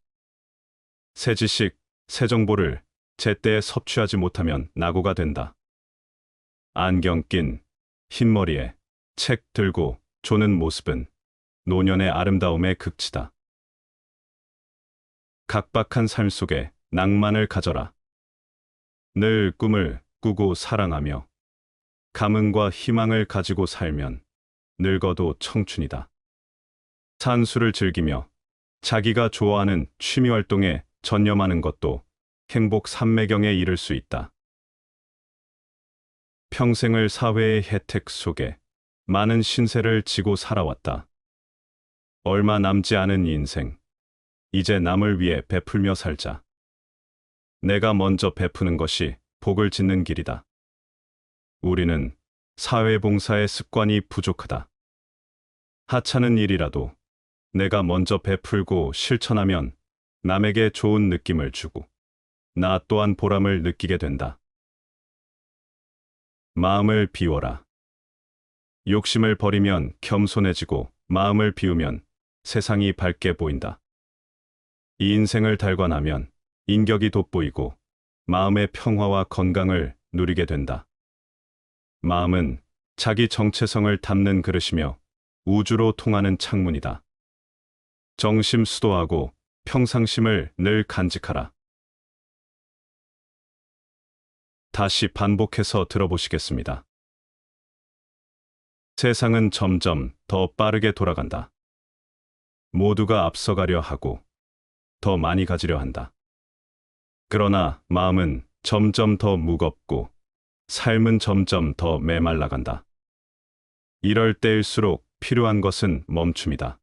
새 지식, 새 정보를 제때에 섭취하지 못하면 낙오가 된다. 안경 낀 흰머리에 책 들고 조는 모습은 노년의 아름다움의 극치다. 각박한 삶 속에 낭만을 가져라. 늘 꿈을 꾸고 사랑하며 가문과 희망을 가지고 살면 늙어도 청춘이다. 산수를 즐기며 자기가 좋아하는 취미활동에 전념하는 것도 행복 삼매경에 이를 수 있다. 평생을 사회의 혜택 속에 많은 신세를 지고 살아왔다. 얼마 남지 않은 인생, 이제 남을 위해 베풀며 살자. 내가 먼저 베푸는 것이 복을 짓는 길이다. 우리는 사회봉사의 습관이 부족하다. 하찮은 일이라도 내가 먼저 베풀고 실천하면 남에게 좋은 느낌을 주고 나 또한 보람을 느끼게 된다. 마음을 비워라. 욕심을 버리면 겸손해지고 마음을 비우면 세상이 밝게 보인다. 이 인생을 달관하면 인격이 돋보이고 마음의 평화와 건강을 누리게 된다. 마음은 자기 정체성을 담는 그릇이며 우주로 통하는 창문이다. 정심 수도하고 평상심을 늘 간직하라. 다시 반복해서 들어보시겠습니다. 세상은 점점 더 빠르게 돌아간다. 모두가 앞서가려 하고 더 많이 가지려 한다. 그러나 마음은 점점 더 무겁고 삶은 점점 더 메말라간다. 이럴 때일수록 필요한 것은 멈춤이다.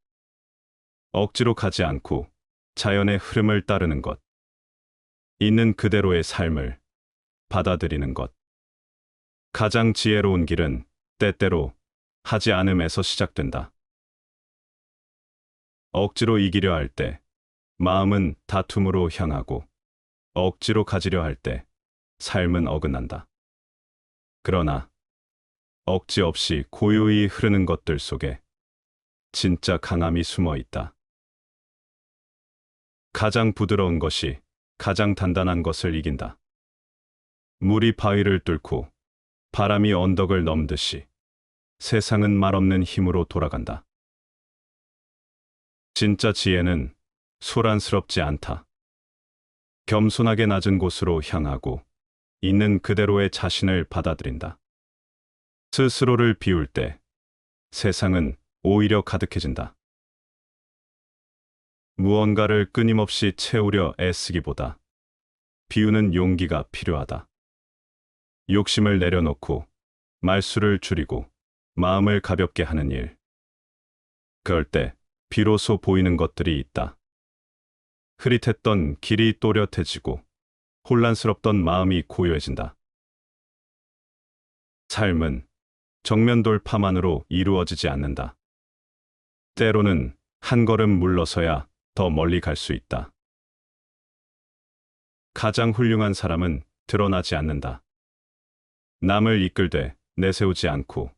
억지로 가지 않고 자연의 흐름을 따르는 것. 있는 그대로의 삶을 받아들이는 것. 가장 지혜로운 길은 때때로 하지 않음에서 시작된다. 억지로 이기려 할 때 마음은 다툼으로 향하고 억지로 가지려 할 때 삶은 어긋난다. 그러나 억지 없이 고요히 흐르는 것들 속에 진짜 강함이 숨어 있다. 가장 부드러운 것이 가장 단단한 것을 이긴다. 물이 바위를 뚫고 바람이 언덕을 넘듯이 세상은 말없는 힘으로 돌아간다. 진짜 지혜는 소란스럽지 않다. 겸손하게 낮은 곳으로 향하고 있는 그대로의 자신을 받아들인다. 스스로를 비울 때 세상은 오히려 가득해진다. 무언가를 끊임없이 채우려 애쓰기보다 비우는 용기가 필요하다. 욕심을 내려놓고 말수를 줄이고 마음을 가볍게 하는 일. 그럴 때 비로소 보이는 것들이 있다. 흐릿했던 길이 또렷해지고 혼란스럽던 마음이 고요해진다. 삶은 정면 돌파만으로 이루어지지 않는다. 때로는 한 걸음 물러서야 더 멀리 갈 수 있다. 가장 훌륭한 사람은 드러나지 않는다. 남을 이끌되 내세우지 않고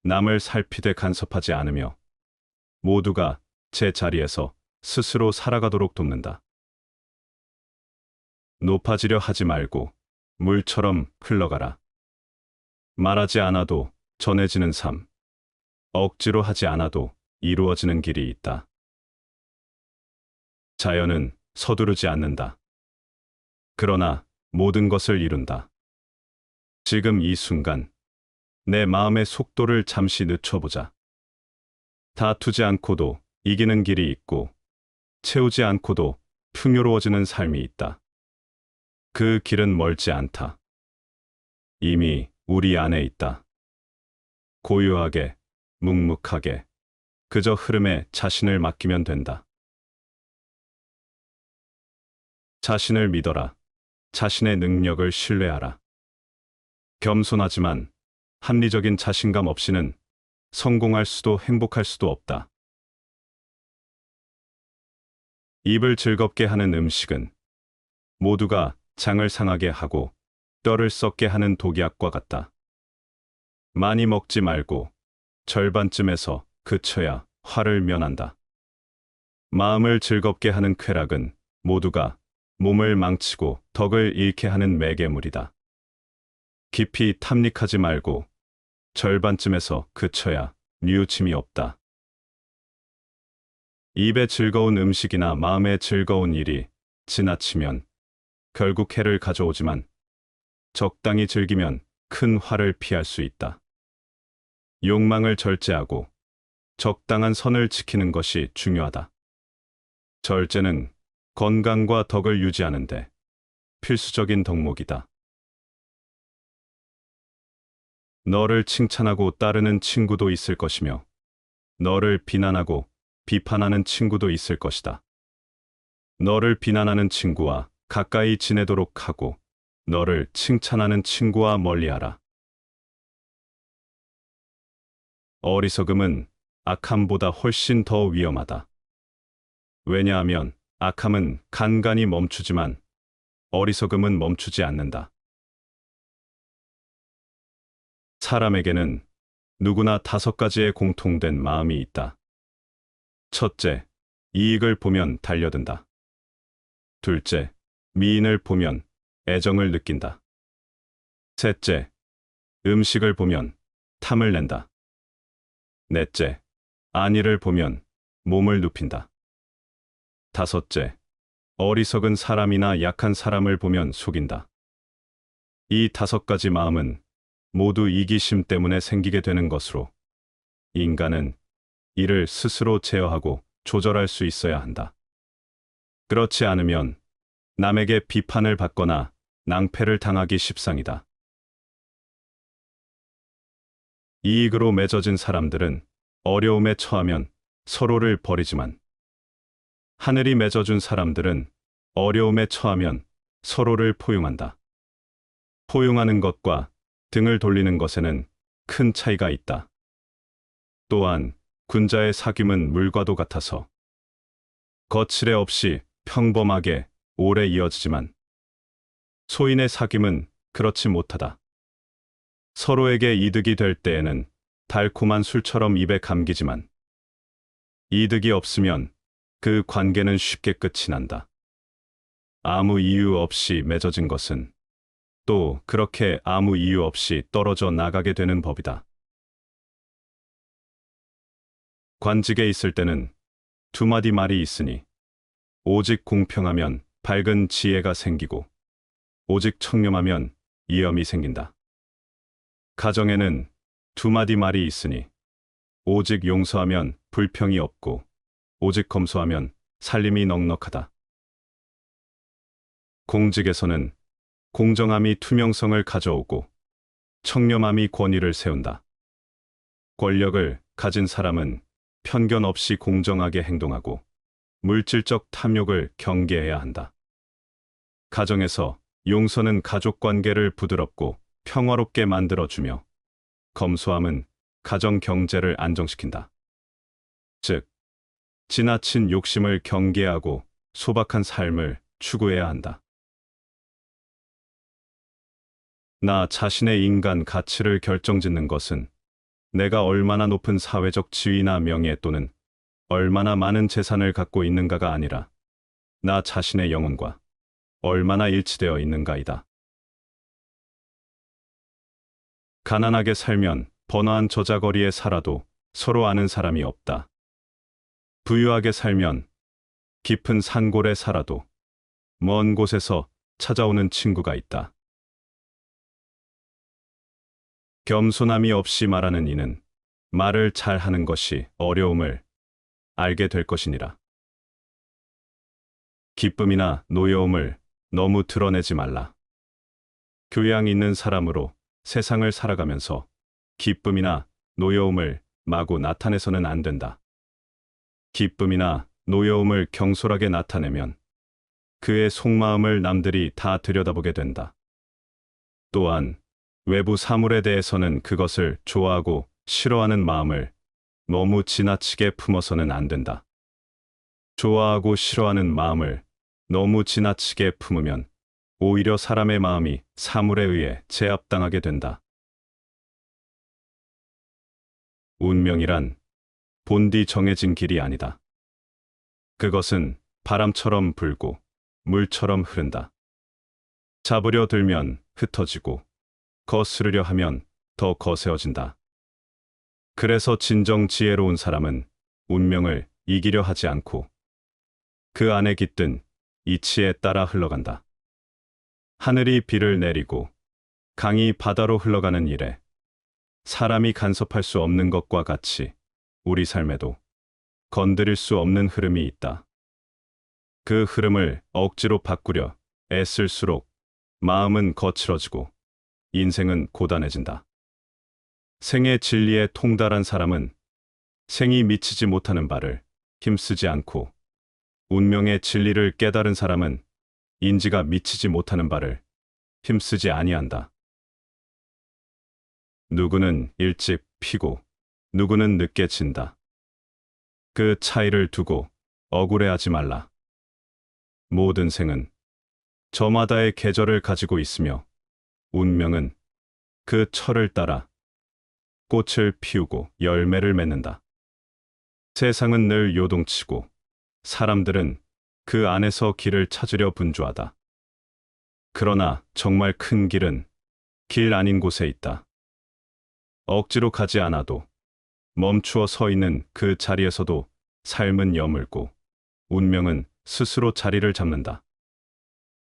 남을 살피되 간섭하지 않으며 모두가 제 자리에서 스스로 살아가도록 돕는다. 높아지려 하지 말고 물처럼 흘러가라. 말하지 않아도 전해지는 삶. 억지로 하지 않아도 이루어지는 길이 있다. 자연은 서두르지 않는다. 그러나 모든 것을 이룬다. 지금 이 순간 내 마음의 속도를 잠시 늦춰보자. 다투지 않고도 이기는 길이 있고 채우지 않고도 풍요로워지는 삶이 있다. 그 길은 멀지 않다. 이미 우리 안에 있다. 고요하게, 묵묵하게, 그저 흐름에 자신을 맡기면 된다. 자신을 믿어라. 자신의 능력을 신뢰하라. 겸손하지만 합리적인 자신감 없이는 성공할 수도 행복할 수도 없다. 입을 즐겁게 하는 음식은 모두가 장을 상하게 하고 뼈를 썩게 하는 독약과 같다. 많이 먹지 말고 절반쯤에서 그쳐야 화를 면한다. 마음을 즐겁게 하는 쾌락은 모두가 몸을 망치고 덕을 잃게 하는 매개물이다. 깊이 탐닉하지 말고 절반쯤에서 그쳐야 뉘우침이 없다. 입에 즐거운 음식이나 마음에 즐거운 일이 지나치면 결국 해를 가져오지만 적당히 즐기면 큰 화를 피할 수 있다. 욕망을 절제하고 적당한 선을 지키는 것이 중요하다. 절제는 건강과 덕을 유지하는데 필수적인 덕목이다. 너를 칭찬하고 따르는 친구도 있을 것이며 너를 비난하고 비판하는 친구도 있을 것이다. 너를 비난하는 친구와 가까이 지내도록 하고 너를 칭찬하는 친구와 멀리하라. 어리석음은 악함보다 훨씬 더 위험하다. 왜냐하면 악함은 간간히 멈추지만 어리석음은 멈추지 않는다. 사람에게는 누구나 5가지의 공통된 마음이 있다. 첫째, 이익을 보면 달려든다. 둘째, 미인을 보면 애정을 느낀다. 셋째, 음식을 보면 탐을 낸다. 넷째, 안위를 보면 몸을 눕힌다. 다섯째, 어리석은 사람이나 약한 사람을 보면 속인다. 이 5가지 마음은 모두 이기심 때문에 생기게 되는 것으로 인간은 이를 스스로 제어하고 조절할 수 있어야 한다. 그렇지 않으면 남에게 비판을 받거나 낭패를 당하기 십상이다. 이익으로 맺어진 사람들은 어려움에 처하면 서로를 버리지만 하늘이 맺어준 사람들은 어려움에 처하면 서로를 포용한다. 포용하는 것과 등을 돌리는 것에는 큰 차이가 있다. 또한 군자의 사귐은 물과도 같아서 거칠애 없이 평범하게 오래 이어지지만 소인의 사귐은 그렇지 못하다. 서로에게 이득이 될 때에는 달콤한 술처럼 입에 감기지만 이득이 없으면 그 관계는 쉽게 끝이 난다. 아무 이유 없이 맺어진 것은 또 그렇게 아무 이유 없이 떨어져 나가게 되는 법이다. 관직에 있을 때는 2마디 말이 있으니 오직 공평하면 밝은 지혜가 생기고 오직 청렴하면 이염이 생긴다. 가정에는 2마디 말이 있으니 오직 용서하면 불평이 없고 오직 검소하면 살림이 넉넉하다. 공직에서는 공정함이 투명성을 가져오고 청렴함이 권위를 세운다. 권력을 가진 사람은 편견 없이 공정하게 행동하고 물질적 탐욕을 경계해야 한다. 가정에서 용서는 가족 관계를 부드럽고 평화롭게 만들어주며 검소함은 가정 경제를 안정시킨다. 즉, 지나친 욕심을 경계하고 소박한 삶을 추구해야 한다. 나 자신의 인간 가치를 결정짓는 것은 내가 얼마나 높은 사회적 지위나 명예 또는 얼마나 많은 재산을 갖고 있는가가 아니라 나 자신의 영혼과 얼마나 일치되어 있는가이다. 가난하게 살면 번화한 저자거리에 살아도 서로 아는 사람이 없다. 부유하게 살면 깊은 산골에 살아도 먼 곳에서 찾아오는 친구가 있다. 겸손함이 없이 말하는 이는 말을 잘하는 것이 어려움을 알게 될 것이니라. 기쁨이나 노여움을 너무 드러내지 말라. 교양 있는 사람으로 세상을 살아가면서 기쁨이나 노여움을 마구 나타내서는 안 된다. 기쁨이나 노여움을 경솔하게 나타내면 그의 속마음을 남들이 다 들여다보게 된다. 또한 외부 사물에 대해서는 그것을 좋아하고 싫어하는 마음을 너무 지나치게 품어서는 안 된다. 좋아하고 싫어하는 마음을 너무 지나치게 품으면 오히려 사람의 마음이 사물에 의해 제압당하게 된다. 운명이란 본디 정해진 길이 아니다. 그것은 바람처럼 불고 물처럼 흐른다. 잡으려 들면 흩어지고 거스르려 하면 더 거세어진다. 그래서 진정 지혜로운 사람은 운명을 이기려 하지 않고 그 안에 깃든 이치에 따라 흘러간다. 하늘이 비를 내리고 강이 바다로 흘러가는 일에 사람이 간섭할 수 없는 것과 같이 우리 삶에도 건드릴 수 없는 흐름이 있다. 그 흐름을 억지로 바꾸려 애쓸수록 마음은 거칠어지고 인생은 고단해진다. 생의 진리에 통달한 사람은 생이 미치지 못하는 바를 힘쓰지 않고 운명의 진리를 깨달은 사람은 인지가 미치지 못하는 바를 힘쓰지 아니한다. 누구는 일찍 피고 누구는 늦게 진다. 그 차이를 두고 억울해하지 말라. 모든 생은 저마다의 계절을 가지고 있으며 운명은 그 철을 따라 꽃을 피우고 열매를 맺는다. 세상은 늘 요동치고 사람들은 그 안에서 길을 찾으려 분주하다. 그러나 정말 큰 길은 길 아닌 곳에 있다. 억지로 가지 않아도 멈추어 서 있는 그 자리에서도 삶은 여물고 운명은 스스로 자리를 잡는다.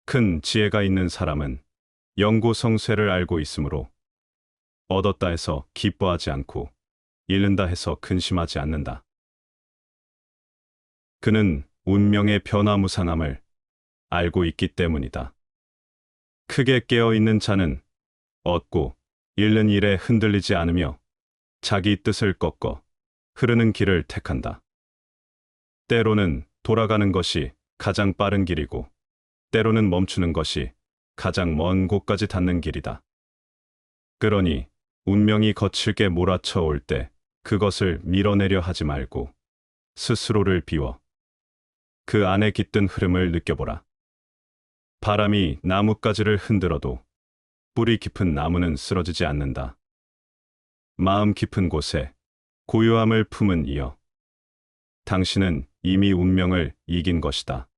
큰 지혜가 있는 사람은 영고성쇠를 알고 있으므로 얻었다 해서 기뻐하지 않고 잃는다 해서 근심하지 않는다. 그는 운명의 변화무상함을 알고 있기 때문이다. 크게 깨어있는 자는 얻고 잃는 일에 흔들리지 않으며 자기 뜻을 꺾어 흐르는 길을 택한다. 때로는 돌아가는 것이 가장 빠른 길이고 때로는 멈추는 것이 가장 먼 곳까지 닿는 길이다. 그러니 운명이 거칠게 몰아쳐 올 때 그것을 밀어내려 하지 말고 스스로를 비워 그 안에 깃든 흐름을 느껴보라. 바람이 나뭇가지를 흔들어도 뿌리 깊은 나무는 쓰러지지 않는다. 마음 깊은 곳에 고요함을 품은 이여, 당신은 이미 운명을 이긴 것이다.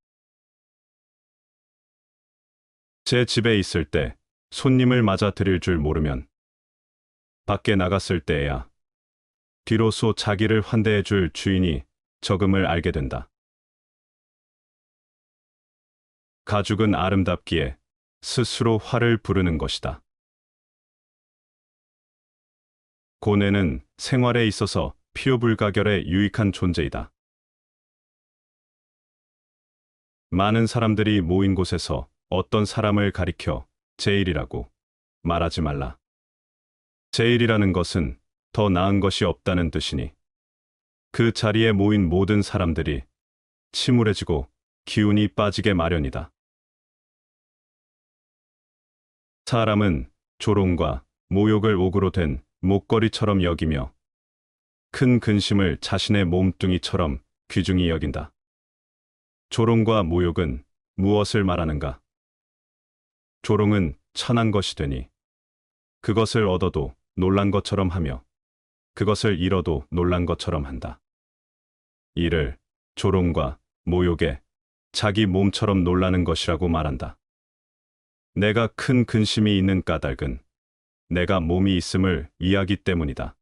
제 집에 있을 때 손님을 맞아 드릴 줄 모르면 밖에 나갔을 때에야 뒤로소 자기를 환대해 줄 주인이 적음을 알게 된다. 가죽은 아름답기에 스스로 화를 부르는 것이다. 고뇌는 생활에 있어서 필요불가결에 유익한 존재이다. 많은 사람들이 모인 곳에서 어떤 사람을 가리켜 제일이라고 말하지 말라. 제일이라는 것은 더 나은 것이 없다는 뜻이니 그 자리에 모인 모든 사람들이 침울해지고 기운이 빠지게 마련이다. 사람은 조롱과 모욕을 옥으로 된 목걸이처럼 여기며 큰 근심을 자신의 몸뚱이처럼 귀중히 여긴다. 조롱과 모욕은 무엇을 말하는가? 조롱은 천한 것이 되니 그것을 얻어도 놀란 것처럼 하며 그것을 잃어도 놀란 것처럼 한다. 이를 조롱과 모욕에 자기 몸처럼 놀라는 것이라고 말한다. 내가 큰 근심이 있는 까닭은 내가 몸이 있음을 이해하기 때문이다.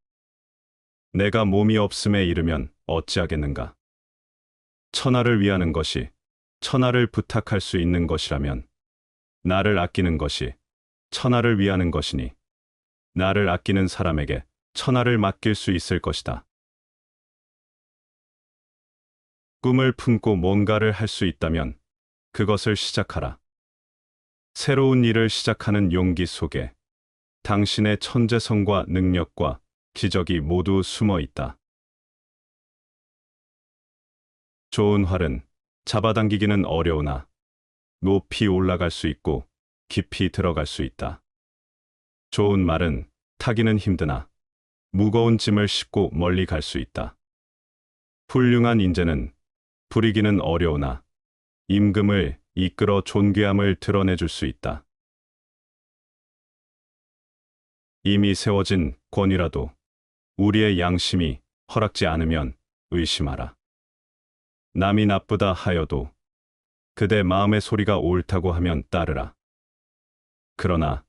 내가 몸이 없음에 이르면 어찌하겠는가? 천하를 위하는 것이 천하를 부탁할 수 있는 것이라면 나를 아끼는 것이 천하를 위하는 것이니 나를 아끼는 사람에게 천하를 맡길 수 있을 것이다. 꿈을 품고 뭔가를 할 수 있다면 그것을 시작하라. 새로운 일을 시작하는 용기 속에 당신의 천재성과 능력과 기적이 모두 숨어 있다. 좋은 활은 잡아당기기는 어려우나 높이 올라갈 수 있고 깊이 들어갈 수 있다. 좋은 말은 타기는 힘드나 무거운 짐을 싣고 멀리 갈 수 있다. 훌륭한 인재는 부리기는 어려우나 임금을 이끌어 존귀함을 드러내줄 수 있다. 이미 세워진 권위라도 우리의 양심이 허락지 않으면 의심하라. 남이 나쁘다 하여도 그대 마음의 소리가 옳다고 하면 따르라. 그러나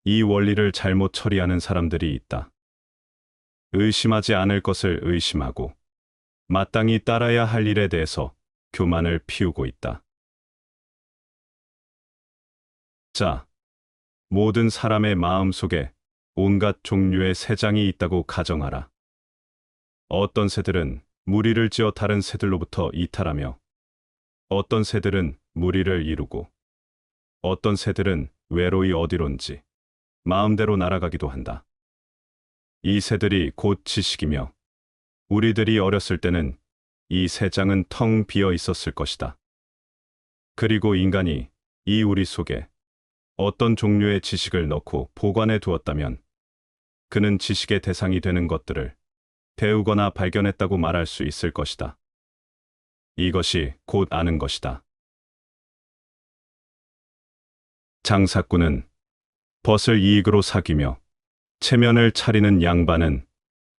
이 원리를 잘못 처리하는 사람들이 있다. 의심하지 않을 것을 의심하고 마땅히 따라야 할 일에 대해서 교만을 피우고 있다. 자, 모든 사람의 마음 속에 온갖 종류의 새장이 있다고 가정하라. 어떤 새들은 무리를 지어 다른 새들로부터 이탈하며 어떤 새들은 무리를 이루고 어떤 새들은 외로이 어디론지 마음대로 날아가기도 한다. 이 새들이 곧 지식이며 우리들이 어렸을 때는 이 새장은 텅 비어 있었을 것이다. 그리고 인간이 이 우리 속에 어떤 종류의 지식을 넣고 보관해 두었다면 그는 지식의 대상이 되는 것들을 배우거나 발견했다고 말할 수 있을 것이다. 이것이 곧 아는 것이다. 장사꾼은 벗을 이익으로 사귀며 체면을 차리는 양반은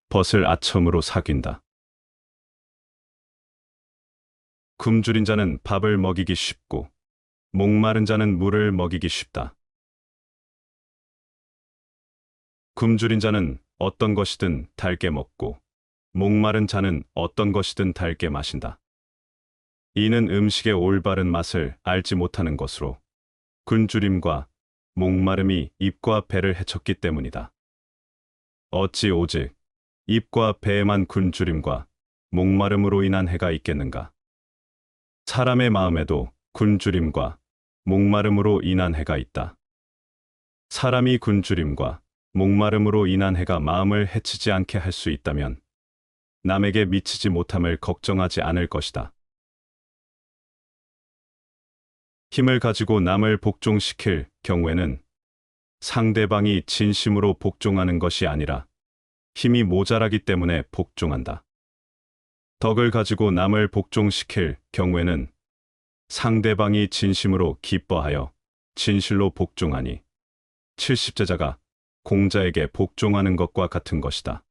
벗을 아첨으로 사귄다. 굶주린 자는 밥을 먹이기 쉽고 목마른 자는 물을 먹이기 쉽다. 굶주린 자는 어떤 것이든 달게 먹고 목마른 자는 어떤 것이든 달게 마신다. 이는 음식의 올바른 맛을 알지 못하는 것으로 굶주림과 목마름이 입과 배를 해쳤기 때문이다. 어찌 오직 입과 배에만 굶주림과 목마름으로 인한 해가 있겠는가? 사람의 마음에도 굶주림과 목마름으로 인한 해가 있다. 사람이 굶주림과 목마름으로 인한 해가 마음을 해치지 않게 할 수 있다면 남에게 미치지 못함을 걱정하지 않을 것이다. 힘을 가지고 남을 복종시킬 경우에는 상대방이 진심으로 복종하는 것이 아니라 힘이 모자라기 때문에 복종한다. 덕을 가지고 남을 복종시킬 경우에는 상대방이 진심으로 기뻐하여 진실로 복종하니 70제자가 공자에게 복종하는 것과 같은 것이다.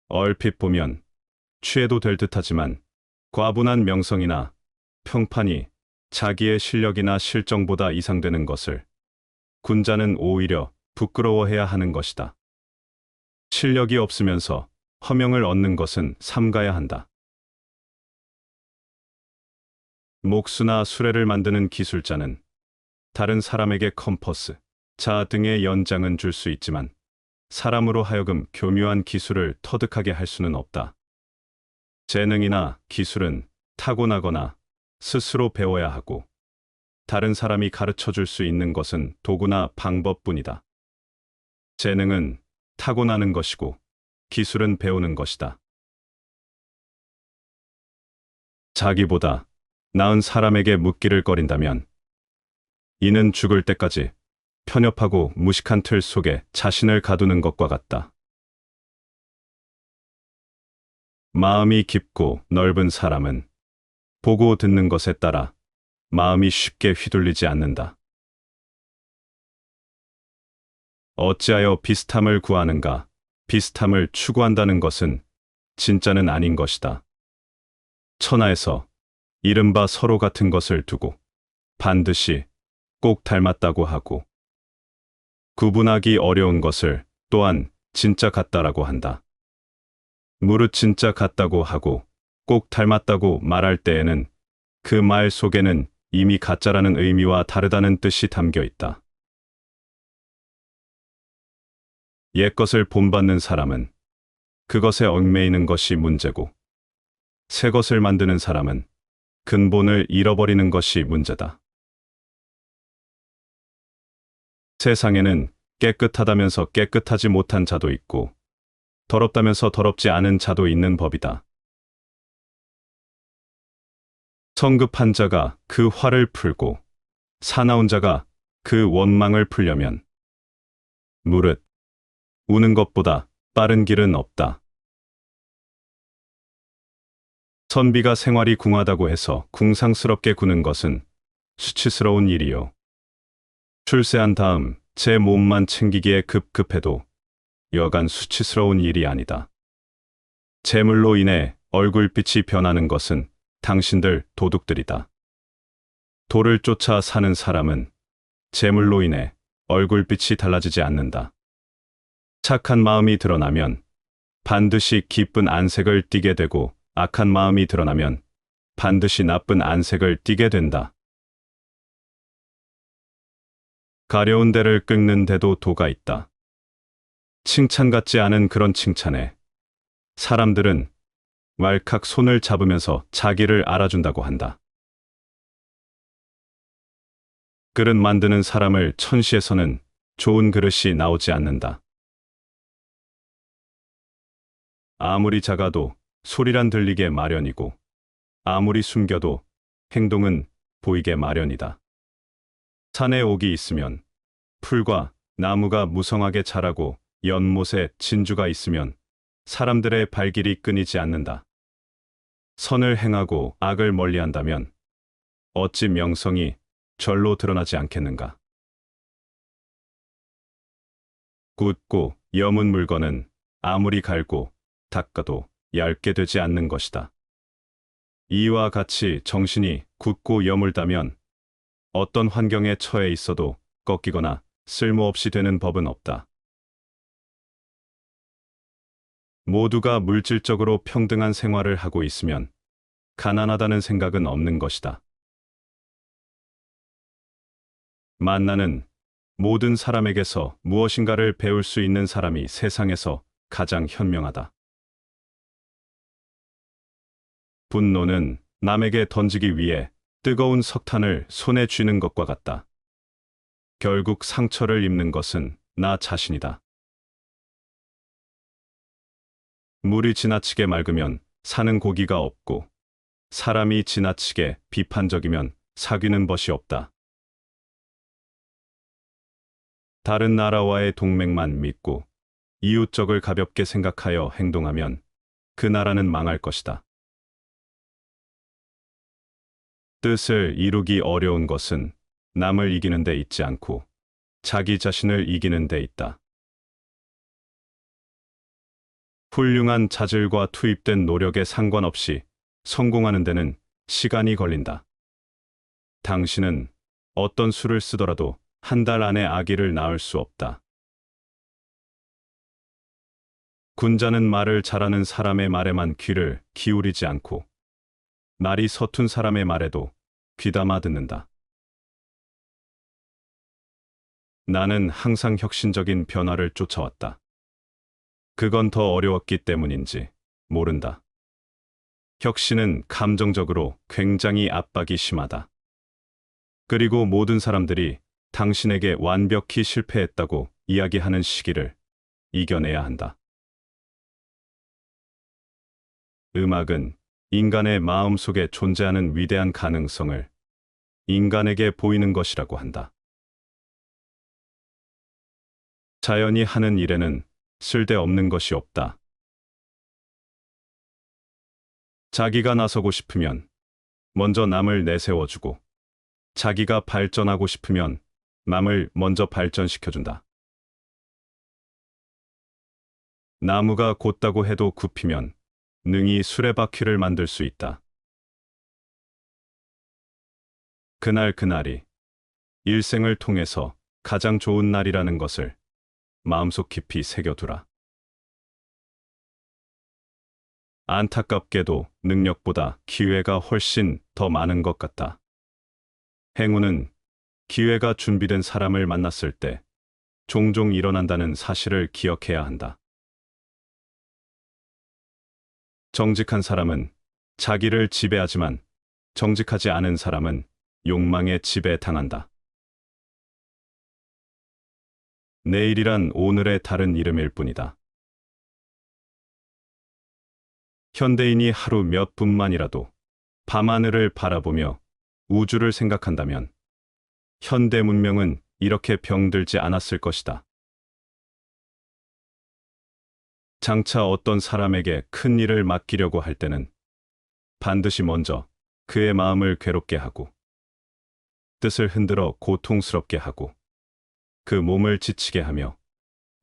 얼핏 보면 취해도 될 듯하지만 과분한 명성이나 평판이 자기의 실력이나 실정보다 이상되는 것을 군자는 오히려 부끄러워해야 하는 것이다. 실력이 없으면서 허명을 얻는 것은 삼가야 한다. 목수나 수레를 만드는 기술자는 다른 사람에게 컴퍼스, 자 등의 연장은 줄 수 있지만 사람으로 하여금 교묘한 기술을 터득하게 할 수는 없다. 재능이나 기술은 타고나거나 스스로 배워야 하고 다른 사람이 가르쳐 줄 수 있는 것은 도구나 방법뿐이다. 재능은 타고나는 것이고 기술은 배우는 것이다. 자기보다 나은 사람에게 묻기를 꺼린다면 이는 죽을 때까지 편협하고 무식한 틀 속에 자신을 가두는 것과 같다. 마음이 깊고 넓은 사람은 보고 듣는 것에 따라 마음이 쉽게 휘둘리지 않는다. 어찌하여 비슷함을 구하는가? 비슷함을 추구한다는 것은 진짜는 아닌 것이다. 천하에서 이른바 서로 같은 것을 두고 반드시 꼭 닮았다고 하고 구분하기 어려운 것을 또한 진짜 같다라고 한다. 무릇 진짜 같다고 하고 꼭 닮았다고 말할 때에는 그 말 속에는 이미 가짜라는 의미와 다르다는 뜻이 담겨 있다. 옛것을 본받는 사람은 그것에 얽매이는 것이 문제고 새 것을 만드는 사람은 근본을 잃어버리는 것이 문제다. 세상에는 깨끗하다면서 깨끗하지 못한 자도 있고 더럽다면서 더럽지 않은 자도 있는 법이다. 성급한 자가 그 화를 풀고 사나운 자가 그 원망을 풀려면 무릇 우는 것보다 빠른 길은 없다. 선비가 생활이 궁하다고 해서 궁상스럽게 구는 것은 수치스러운 일이요. 출세한 다음 제 몸만 챙기기에 급급해도 여간 수치스러운 일이 아니다. 재물로 인해 얼굴빛이 변하는 것은 당신들 도둑들이다. 도를 쫓아 사는 사람은 재물로 인해 얼굴빛이 달라지지 않는다. 착한 마음이 드러나면 반드시 기쁜 안색을 띠게 되고 악한 마음이 드러나면 반드시 나쁜 안색을 띠게 된다. 가려운 데를 긁는 데도 도가 있다. 칭찬 같지 않은 그런 칭찬에 사람들은 왈칵 손을 잡으면서 자기를 알아준다고 한다. 그릇 만드는 사람을 천시에서는 좋은 그릇이 나오지 않는다. 아무리 작아도 소리란 들리게 마련이고 아무리 숨겨도 행동은 보이게 마련이다. 산에 옥이 있으면 풀과 나무가 무성하게 자라고 연못에 진주가 있으면 사람들의 발길이 끊이지 않는다. 선을 행하고 악을 멀리한다면 어찌 명성이 절로 드러나지 않겠는가? 굳고 여문 물건은 아무리 갈고 닦아도 얇게 되지 않는 것이다. 이와 같이 정신이 굳고 여물다면 어떤 환경에 처해 있어도 꺾이거나 쓸모없이 되는 법은 없다. 모두가 물질적으로 평등한 생활을 하고 있으면 가난하다는 생각은 없는 것이다. 만나는 모든 사람에게서 무엇인가를 배울 수 있는 사람이 세상에서 가장 현명하다. 분노는 남에게 던지기 위해 뜨거운 석탄을 손에 쥐는 것과 같다. 결국 상처를 입는 것은 나 자신이다. 물이 지나치게 맑으면 사는 고기가 없고, 사람이 지나치게 비판적이면 사귀는 벗이 없다. 다른 나라와의 동맹만 믿고 이웃적을 가볍게 생각하여 행동하면 그 나라는 망할 것이다. 뜻을 이루기 어려운 것은 남을 이기는 데 있지 않고 자기 자신을 이기는 데 있다. 훌륭한 자질과 투입된 노력에 상관없이 성공하는 데는 시간이 걸린다. 당신은 어떤 수를 쓰더라도 한 달 안에 아기를 낳을 수 없다. 군자는 말을 잘하는 사람의 말에만 귀를 기울이지 않고 말이 서툰 사람의 말에도 귀담아 듣는다. 나는 항상 혁신적인 변화를 쫓아왔다. 그건 더 어려웠기 때문인지 모른다. 혁신은 감정적으로 굉장히 압박이 심하다. 그리고 모든 사람들이 당신에게 완벽히 실패했다고 이야기하는 시기를 이겨내야 한다. 음악은 인간의 마음 속에 존재하는 위대한 가능성을 인간에게 보이는 것이라고 한다. 자연이 하는 일에는 쓸데없는 것이 없다. 자기가 나서고 싶으면 먼저 남을 내세워주고, 자기가 발전하고 싶으면 남을 먼저 발전시켜준다. 나무가 곧다고 해도 굽히면 능히 수레바퀴를 만들 수 있다. 그날이 일생을 통해서 가장 좋은 날이라는 것을 마음속 깊이 새겨두라. 안타깝게도 능력보다 기회가 훨씬 더 많은 것 같다. 행운은 기회가 준비된 사람을 만났을 때 종종 일어난다는 사실을 기억해야 한다. 정직한 사람은 자기를 지배하지만 정직하지 않은 사람은 욕망에 지배당한다. 내일이란 오늘의 다른 이름일 뿐이다. 현대인이 하루 몇 분만이라도 밤하늘을 바라보며 우주를 생각한다면 현대 문명은 이렇게 병들지 않았을 것이다. 장차 어떤 사람에게 큰 일을 맡기려고 할 때는 반드시 먼저 그의 마음을 괴롭게 하고, 뜻을 흔들어 고통스럽게 하고, 그 몸을 지치게 하며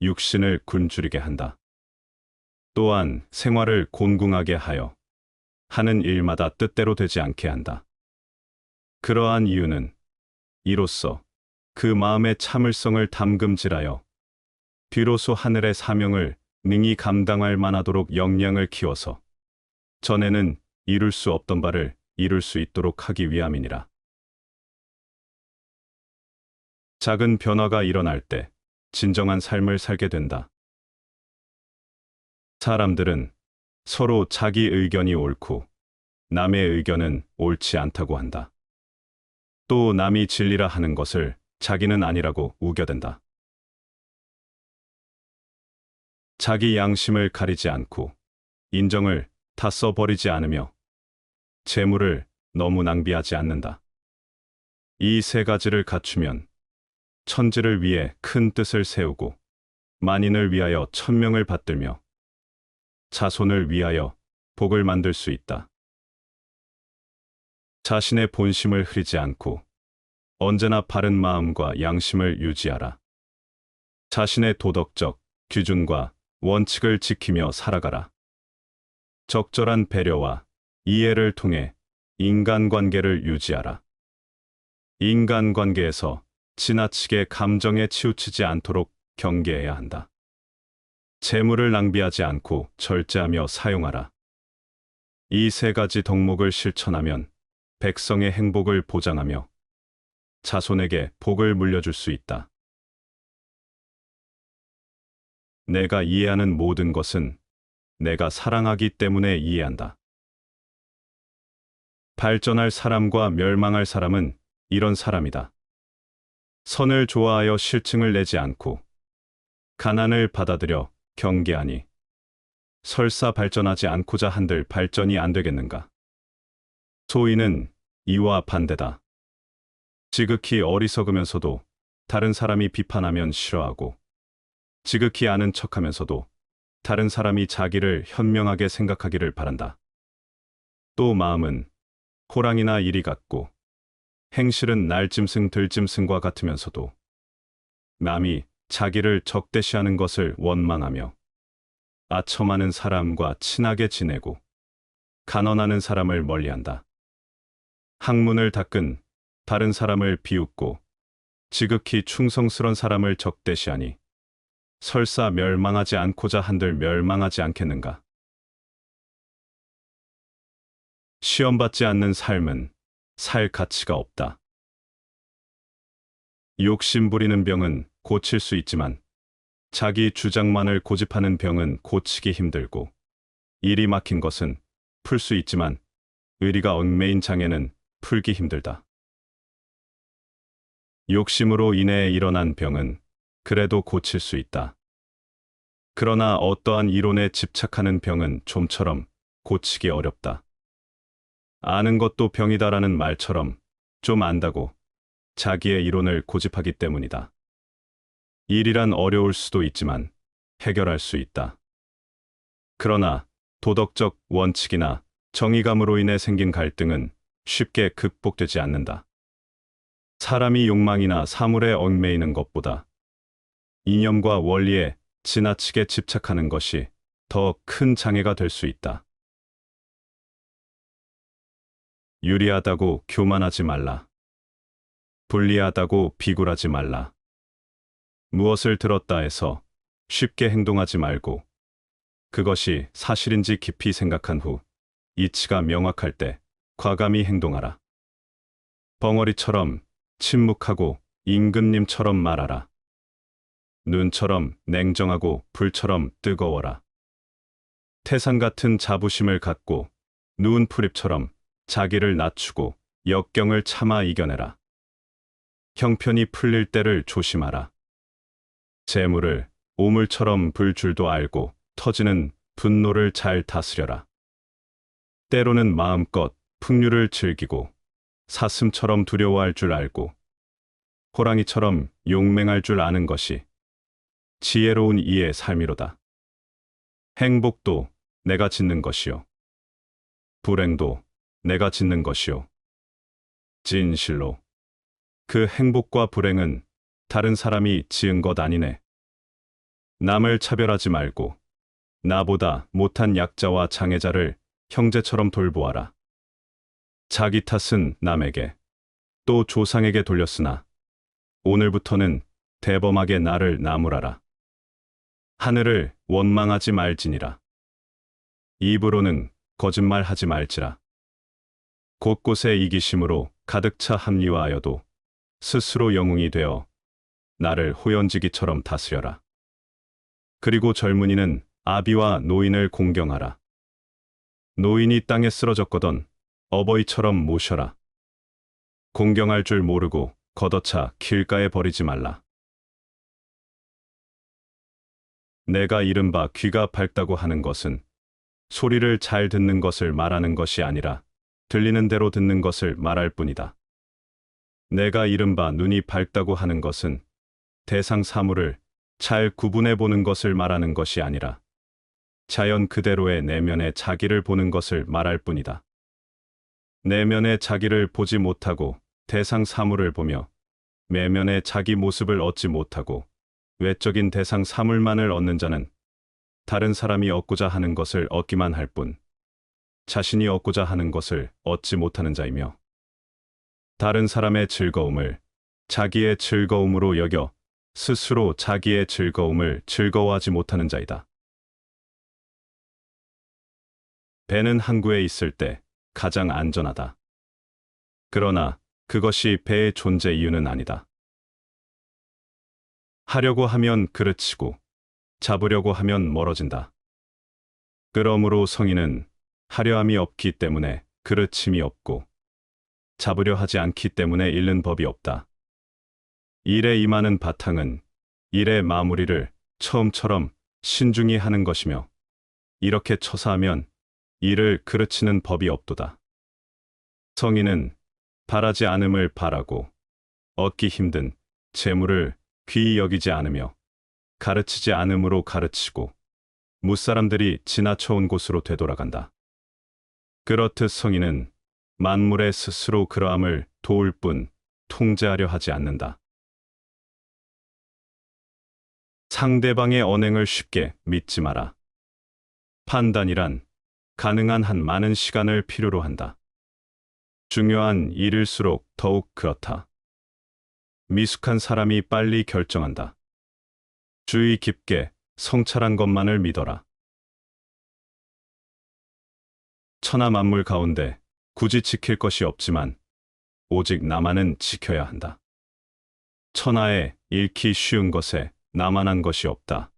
육신을 굶주리게 한다. 또한 생활을 곤궁하게 하여 하는 일마다 뜻대로 되지 않게 한다. 그러한 이유는 이로써 그 마음의 참을성을 담금질하여 비로소 하늘의 사명을 능히 감당할 만하도록 역량을 키워서 전에는 이룰 수 없던 바를 이룰 수 있도록 하기 위함이니라. 작은 변화가 일어날 때 진정한 삶을 살게 된다. 사람들은 서로 자기 의견이 옳고 남의 의견은 옳지 않다고 한다. 또 남이 진리라 하는 것을 자기는 아니라고 우겨댄다. 자기 양심을 가리지 않고 인정을 다 써버리지 않으며 재물을 너무 낭비하지 않는다. 이 세 가지를 갖추면 천지를 위해 큰 뜻을 세우고 만인을 위하여 천명을 받들며 자손을 위하여 복을 만들 수 있다. 자신의 본심을 흐리지 않고 언제나 바른 마음과 양심을 유지하라. 자신의 도덕적 기준과 원칙을 지키며 살아가라. 적절한 배려와 이해를 통해 인간관계를 유지하라. 인간관계에서 지나치게 감정에 치우치지 않도록 경계해야 한다. 재물을 낭비하지 않고 절제하며 사용하라. 이 세 가지 덕목을 실천하면 백성의 행복을 보장하며 자손에게 복을 물려줄 수 있다. 내가 이해하는 모든 것은 내가 사랑하기 때문에 이해한다. 발전할 사람과 멸망할 사람은 이런 사람이다. 선을 좋아하여 실증을 내지 않고 가난을 받아들여 경계하니 설사 발전하지 않고자 한들 발전이 안 되겠는가. 소인은 이와 반대다. 지극히 어리석으면서도 다른 사람이 비판하면 싫어하고 지극히 아는 척하면서도 다른 사람이 자기를 현명하게 생각하기를 바란다. 또 마음은 호랑이나 이리 같고 행실은 날짐승 들짐승과 같으면서도 남이 자기를 적대시하는 것을 원망하며 아첨하는 사람과 친하게 지내고 간언하는 사람을 멀리한다. 학문을 닦은 다른 사람을 비웃고 지극히 충성스런 사람을 적대시하니 설사 멸망하지 않고자 한들 멸망하지 않겠는가. 시험받지 않는 삶은 살 가치가 없다. 욕심 부리는 병은 고칠 수 있지만 자기 주장만을 고집하는 병은 고치기 힘들고 일이 막힌 것은 풀 수 있지만 의리가 얽매인 장애는 풀기 힘들다. 욕심으로 인해 일어난 병은 그래도 고칠 수 있다. 그러나 어떠한 이론에 집착하는 병은 좀처럼 고치기 어렵다. 아는 것도 병이다라는 말처럼 좀 안다고 자기의 이론을 고집하기 때문이다. 일이란 어려울 수도 있지만 해결할 수 있다. 그러나 도덕적 원칙이나 정의감으로 인해 생긴 갈등은 쉽게 극복되지 않는다. 사람이 욕망이나 사물에 얽매이는 것보다 이념과 원리에 지나치게 집착하는 것이 더 큰 장애가 될 수 있다. 유리하다고 교만하지 말라. 불리하다고 비굴하지 말라. 무엇을 들었다 해서 쉽게 행동하지 말고 그것이 사실인지 깊이 생각한 후 이치가 명확할 때 과감히 행동하라. 벙어리처럼 침묵하고 임금님처럼 말하라. 눈처럼 냉정하고 불처럼 뜨거워라. 태산 같은 자부심을 갖고 누운 풀잎처럼 자기를 낮추고 역경을 참아 이겨내라. 형편이 풀릴 때를 조심하라. 재물을 오물처럼 불 줄도 알고 터지는 분노를 잘 다스려라. 때로는 마음껏 풍류를 즐기고 사슴처럼 두려워할 줄 알고 호랑이처럼 용맹할 줄 아는 것이 지혜로운 이의 삶이로다. 행복도 내가 짓는 것이요. 불행도 내가 짓는 것이요. 진실로 그 행복과 불행은 다른 사람이 지은 것 아니네. 남을 차별하지 말고 나보다 못한 약자와 장애자를 형제처럼 돌보아라. 자기 탓은 남에게 또 조상에게 돌렸으나 오늘부터는 대범하게 나를 나무라라. 하늘을 원망하지 말지니라. 입으로는 거짓말하지 말지라. 곳곳에 이기심으로 가득 차 합리화하여도 스스로 영웅이 되어 나를 호연지기처럼 다스려라. 그리고 젊은이는 아비와 노인을 공경하라. 노인이 땅에 쓰러졌거든 어버이처럼 모셔라. 공경할 줄 모르고 걷어차 길가에 버리지 말라. 내가 이른바 귀가 밝다고 하는 것은 소리를 잘 듣는 것을 말하는 것이 아니라 들리는 대로 듣는 것을 말할 뿐이다. 내가 이른바 눈이 밝다고 하는 것은 대상 사물을 잘 구분해 보는 것을 말하는 것이 아니라 자연 그대로의 내면의 자기를 보는 것을 말할 뿐이다. 내면의 자기를 보지 못하고 대상 사물을 보며 내면의 자기 모습을 얻지 못하고 외적인 대상 사물만을 얻는 자는 다른 사람이 얻고자 하는 것을 얻기만 할 뿐 자신이 얻고자 하는 것을 얻지 못하는 자이며 다른 사람의 즐거움을 자기의 즐거움으로 여겨 스스로 자기의 즐거움을 즐거워하지 못하는 자이다. 배는 항구에 있을 때 가장 안전하다. 그러나 그것이 배의 존재 이유는 아니다. 하려고 하면 그르치고 잡으려고 하면 멀어진다. 그러므로 성인은 하려함이 없기 때문에 그르침이 없고 잡으려 하지 않기 때문에 잃는 법이 없다. 일에 임하는 바탕은 일의 마무리를 처음처럼 신중히 하는 것이며 이렇게 처사하면 일을 그르치는 법이 없도다. 성인은 바라지 않음을 바라고 얻기 힘든 재물을 귀히 여기지 않으며 가르치지 않음으로 가르치고 무사람들이 지나쳐온 곳으로 되돌아간다. 그렇듯 성인은 만물의 스스로 그러함을 도울 뿐 통제하려 하지 않는다. 상대방의 언행을 쉽게 믿지 마라. 판단이란 가능한 한 많은 시간을 필요로 한다. 중요한 일일수록 더욱 그렇다. 미숙한 사람이 빨리 결정한다. 주의 깊게 성찰한 것만을 믿어라. 천하 만물 가운데 굳이 지킬 것이 없지만 오직 나만은 지켜야 한다. 천하에 잃기 쉬운 것에 나만한 것이 없다.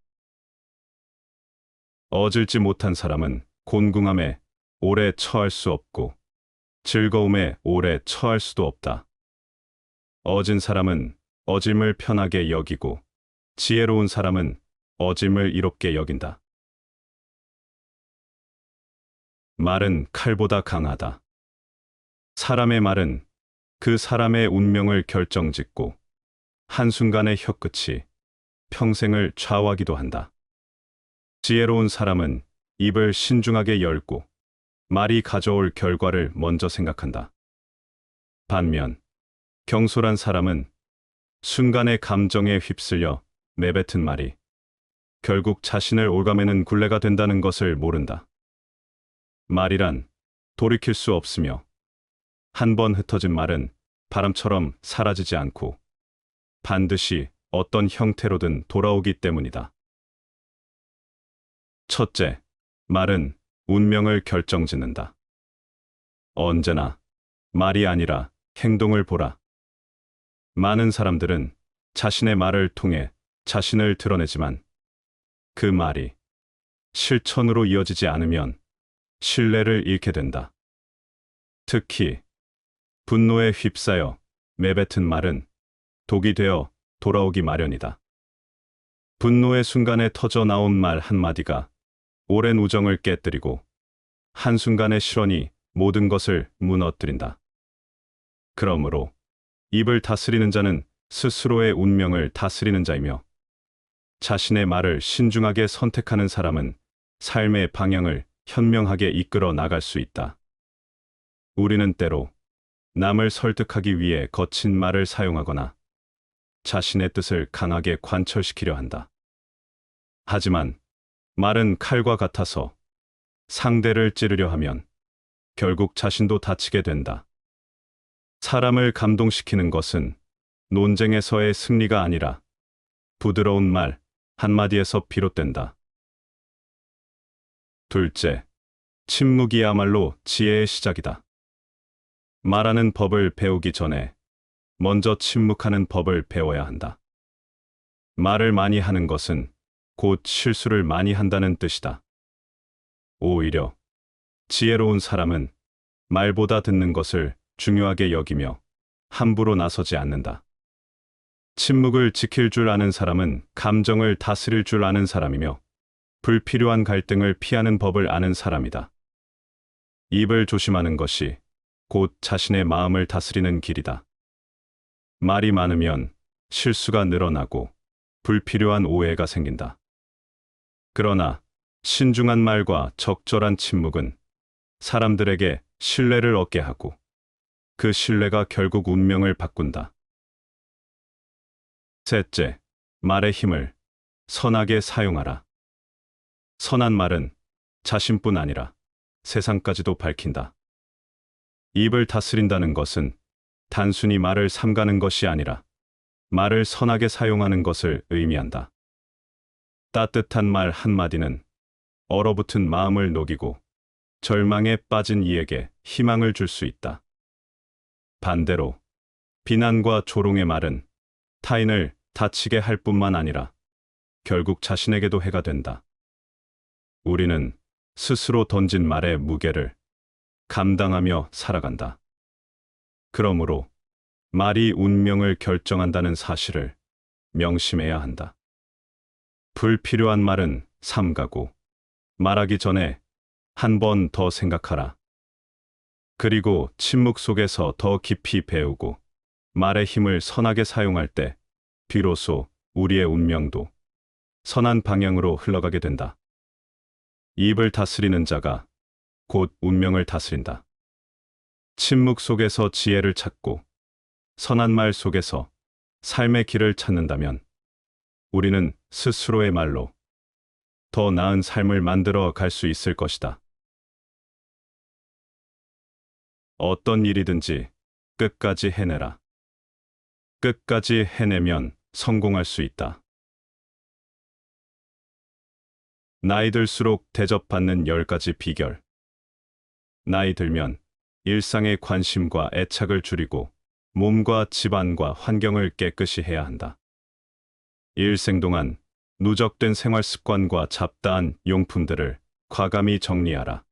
얻을지 못한 사람은 곤궁함에 오래 처할 수 없고 즐거움에 오래 처할 수도 없다. 얻은 사람은 얻음을 편하게 여기고 지혜로운 사람은 얻음을 이롭게 여긴다. 말은 칼보다 강하다. 사람의 말은 그 사람의 운명을 결정짓고 한순간의 혀끝이 평생을 좌우하기도 한다. 지혜로운 사람은 입을 신중하게 열고 말이 가져올 결과를 먼저 생각한다. 반면 경솔한 사람은 순간의 감정에 휩쓸려 내뱉은 말이 결국 자신을 올가매는 굴레가 된다는 것을 모른다. 말이란 돌이킬 수 없으며 한 번 흩어진 말은 바람처럼 사라지지 않고 반드시 어떤 형태로든 돌아오기 때문이다. 첫째, 말은 운명을 결정짓는다. 언제나 말이 아니라 행동을 보라. 많은 사람들은 자신의 말을 통해 자신을 드러내지만 그 말이 실천으로 이어지지 않으면 신뢰를 잃게 된다. 특히 분노에 휩싸여 내뱉은 말은 독이 되어 돌아오기 마련이다. 분노의 순간에 터져 나온 말 한마디가 오랜 우정을 깨뜨리고 한순간의 실언이 모든 것을 무너뜨린다. 그러므로 입을 다스리는 자는 스스로의 운명을 다스리는 자이며 자신의 말을 신중하게 선택하는 사람은 삶의 방향을 현명하게 이끌어 나갈 수 있다. 우리는 때로 남을 설득하기 위해 거친 말을 사용하거나 자신의 뜻을 강하게 관철시키려 한다. 하지만 말은 칼과 같아서 상대를 찌르려 하면 결국 자신도 다치게 된다. 사람을 감동시키는 것은 논쟁에서의 승리가 아니라 부드러운 말 한마디에서 비롯된다. 둘째, 침묵이야말로 지혜의 시작이다. 말하는 법을 배우기 전에 먼저 침묵하는 법을 배워야 한다. 말을 많이 하는 것은 곧 실수를 많이 한다는 뜻이다. 오히려 지혜로운 사람은 말보다 듣는 것을 중요하게 여기며 함부로 나서지 않는다. 침묵을 지킬 줄 아는 사람은 감정을 다스릴 줄 아는 사람이며 불필요한 갈등을 피하는 법을 아는 사람이다. 입을 조심하는 것이 곧 자신의 마음을 다스리는 길이다. 말이 많으면 실수가 늘어나고 불필요한 오해가 생긴다. 그러나 신중한 말과 적절한 침묵은 사람들에게 신뢰를 얻게 하고 그 신뢰가 결국 운명을 바꾼다. 셋째, 말의 힘을 선하게 사용하라. 선한 말은 자신뿐 아니라 세상까지도 밝힌다. 입을 다스린다는 것은 단순히 말을 삼가는 것이 아니라 말을 선하게 사용하는 것을 의미한다. 따뜻한 말 한마디는 얼어붙은 마음을 녹이고 절망에 빠진 이에게 희망을 줄 수 있다. 반대로 비난과 조롱의 말은 타인을 다치게 할 뿐만 아니라 결국 자신에게도 해가 된다. 우리는 스스로 던진 말의 무게를 감당하며 살아간다. 그러므로 말이 운명을 결정한다는 사실을 명심해야 한다. 불필요한 말은 삼가고 말하기 전에 한 번 더 생각하라. 그리고 침묵 속에서 더 깊이 배우고 말의 힘을 선하게 사용할 때 비로소 우리의 운명도 선한 방향으로 흘러가게 된다. 입을 다스리는 자가 곧 운명을 다스린다. 침묵 속에서 지혜를 찾고 선한 말 속에서 삶의 길을 찾는다면 우리는 스스로의 말로 더 나은 삶을 만들어 갈 수 있을 것이다. 어떤 일이든지 끝까지 해내라. 끝까지 해내면 성공할 수 있다. 나이 들수록 대접받는 10가지 비결. 나이 들면 일상의 관심과 애착을 줄이고 몸과 집안과 환경을 깨끗이 해야 한다. 일생 동안 누적된 생활 습관과 잡다한 용품들을 과감히 정리하라.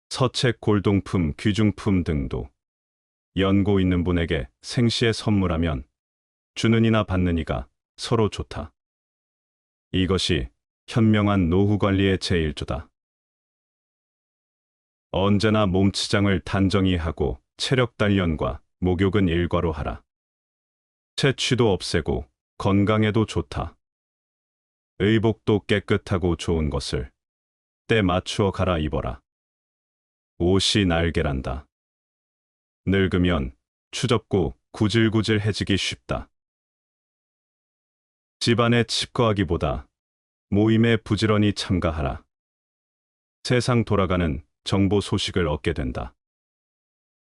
서책, 골동품, 귀중품 등도 연고 있는 분에게 생시에 선물하면 주는 이나 받는 이가 서로 좋다. 이것이 현명한 노후 관리의 제1조다. 언제나 몸치장을 단정히 하고 체력 단련과 목욕은 일과로 하라. 체취도 없애고 건강에도 좋다. 의복도 깨끗하고 좋은 것을 때 맞추어 갈아입어라. 옷이 날개란다. 늙으면 추접고 구질구질해지기 쉽다. 집안에 칩거하기보다 모임에 부지런히 참가하라. 세상 돌아가는 정보 소식을 얻게 된다.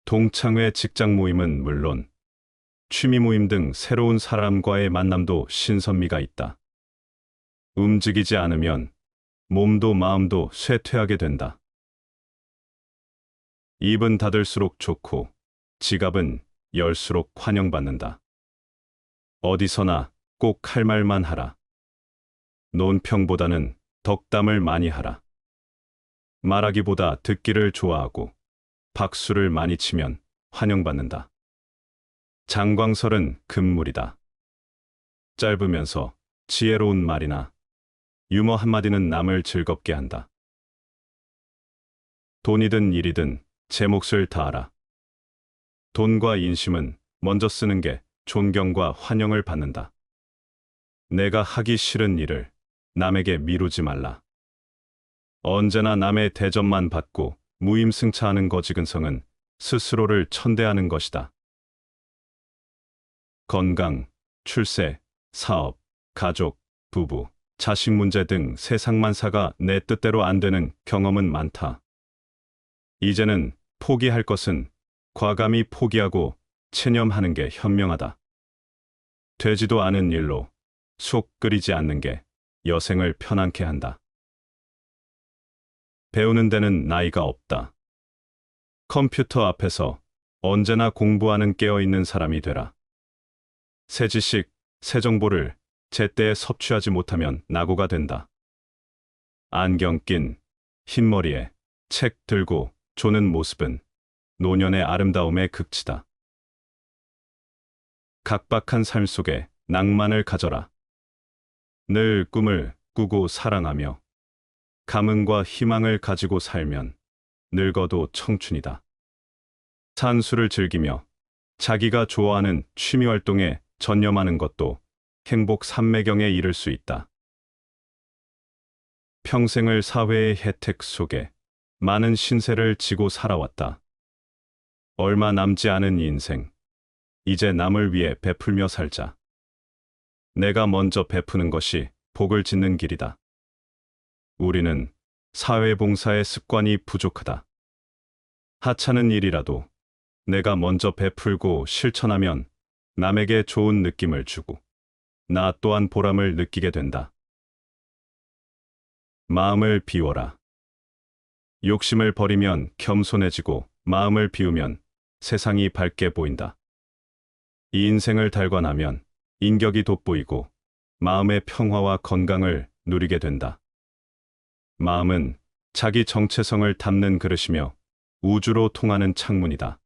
동창회 직장 모임은 물론 취미 모임 등 새로운 사람과의 만남도 신선미가 있다. 움직이지 않으면 몸도 마음도 쇠퇴하게 된다. 입은 닫을수록 좋고 지갑은 열수록 환영받는다. 어디서나 꼭 할 말만 하라. 논평보다는 덕담을 많이 하라. 말하기보다 듣기를 좋아하고 박수를 많이 치면 환영받는다. 장광설은 금물이다. 짧으면서 지혜로운 말이나 유머 한마디는 남을 즐겁게 한다. 돈이든 일이든 제 몫을 다하라. 돈과 인심은 먼저 쓰는 게 존경과 환영을 받는다. 내가 하기 싫은 일을 남에게 미루지 말라. 언제나 남의 대접만 받고 무임승차하는 거지근성은 스스로를 천대하는 것이다. 건강, 출세, 사업, 가족, 부부, 자식 문제 등 세상 만사가 내 뜻대로 안 되는 경험은 많다. 이제는 포기할 것은 과감히 포기하고 체념하는 게 현명하다. 되지도 않은 일로 속 끓이지 않는 게 여생을 편안케 한다. 배우는 데는 나이가 없다. 컴퓨터 앞에서 언제나 공부하는 깨어있는 사람이 되라. 새 지식, 새 정보를 제때에 섭취하지 못하면 낙오가 된다. 안경 낀 흰머리에 책 들고 조는 모습은 노년의 아름다움의 극치다. 각박한 삶 속에 낭만을 가져라. 늘 꿈을 꾸고 사랑하며 감흥과 희망을 가지고 살면 늙어도 청춘이다. 산수를 즐기며 자기가 좋아하는 취미 활동에 전념하는 것도 행복 삼매경에 이를 수 있다. 평생을 사회의 혜택 속에 많은 신세를 지고 살아왔다. 얼마 남지 않은 인생, 이제 남을 위해 베풀며 살자. 내가 먼저 베푸는 것이 복을 짓는 길이다. 우리는 사회봉사의 습관이 부족하다. 하찮은 일이라도 내가 먼저 베풀고 실천하면 남에게 좋은 느낌을 주고 나 또한 보람을 느끼게 된다. 마음을 비워라. 욕심을 버리면 겸손해지고 마음을 비우면 세상이 밝게 보인다. 이 인생을 달고 나면 인격이 돋보이고 마음의 평화와 건강을 누리게 된다. 마음은 자기 정체성을 담는 그릇이며 우주로 통하는 창문이다.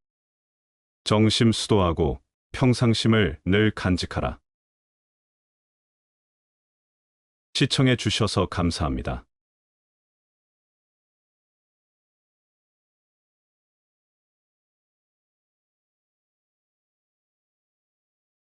정심 수도하고 평상심을 늘 간직하라. 시청해 주셔서 감사합니다.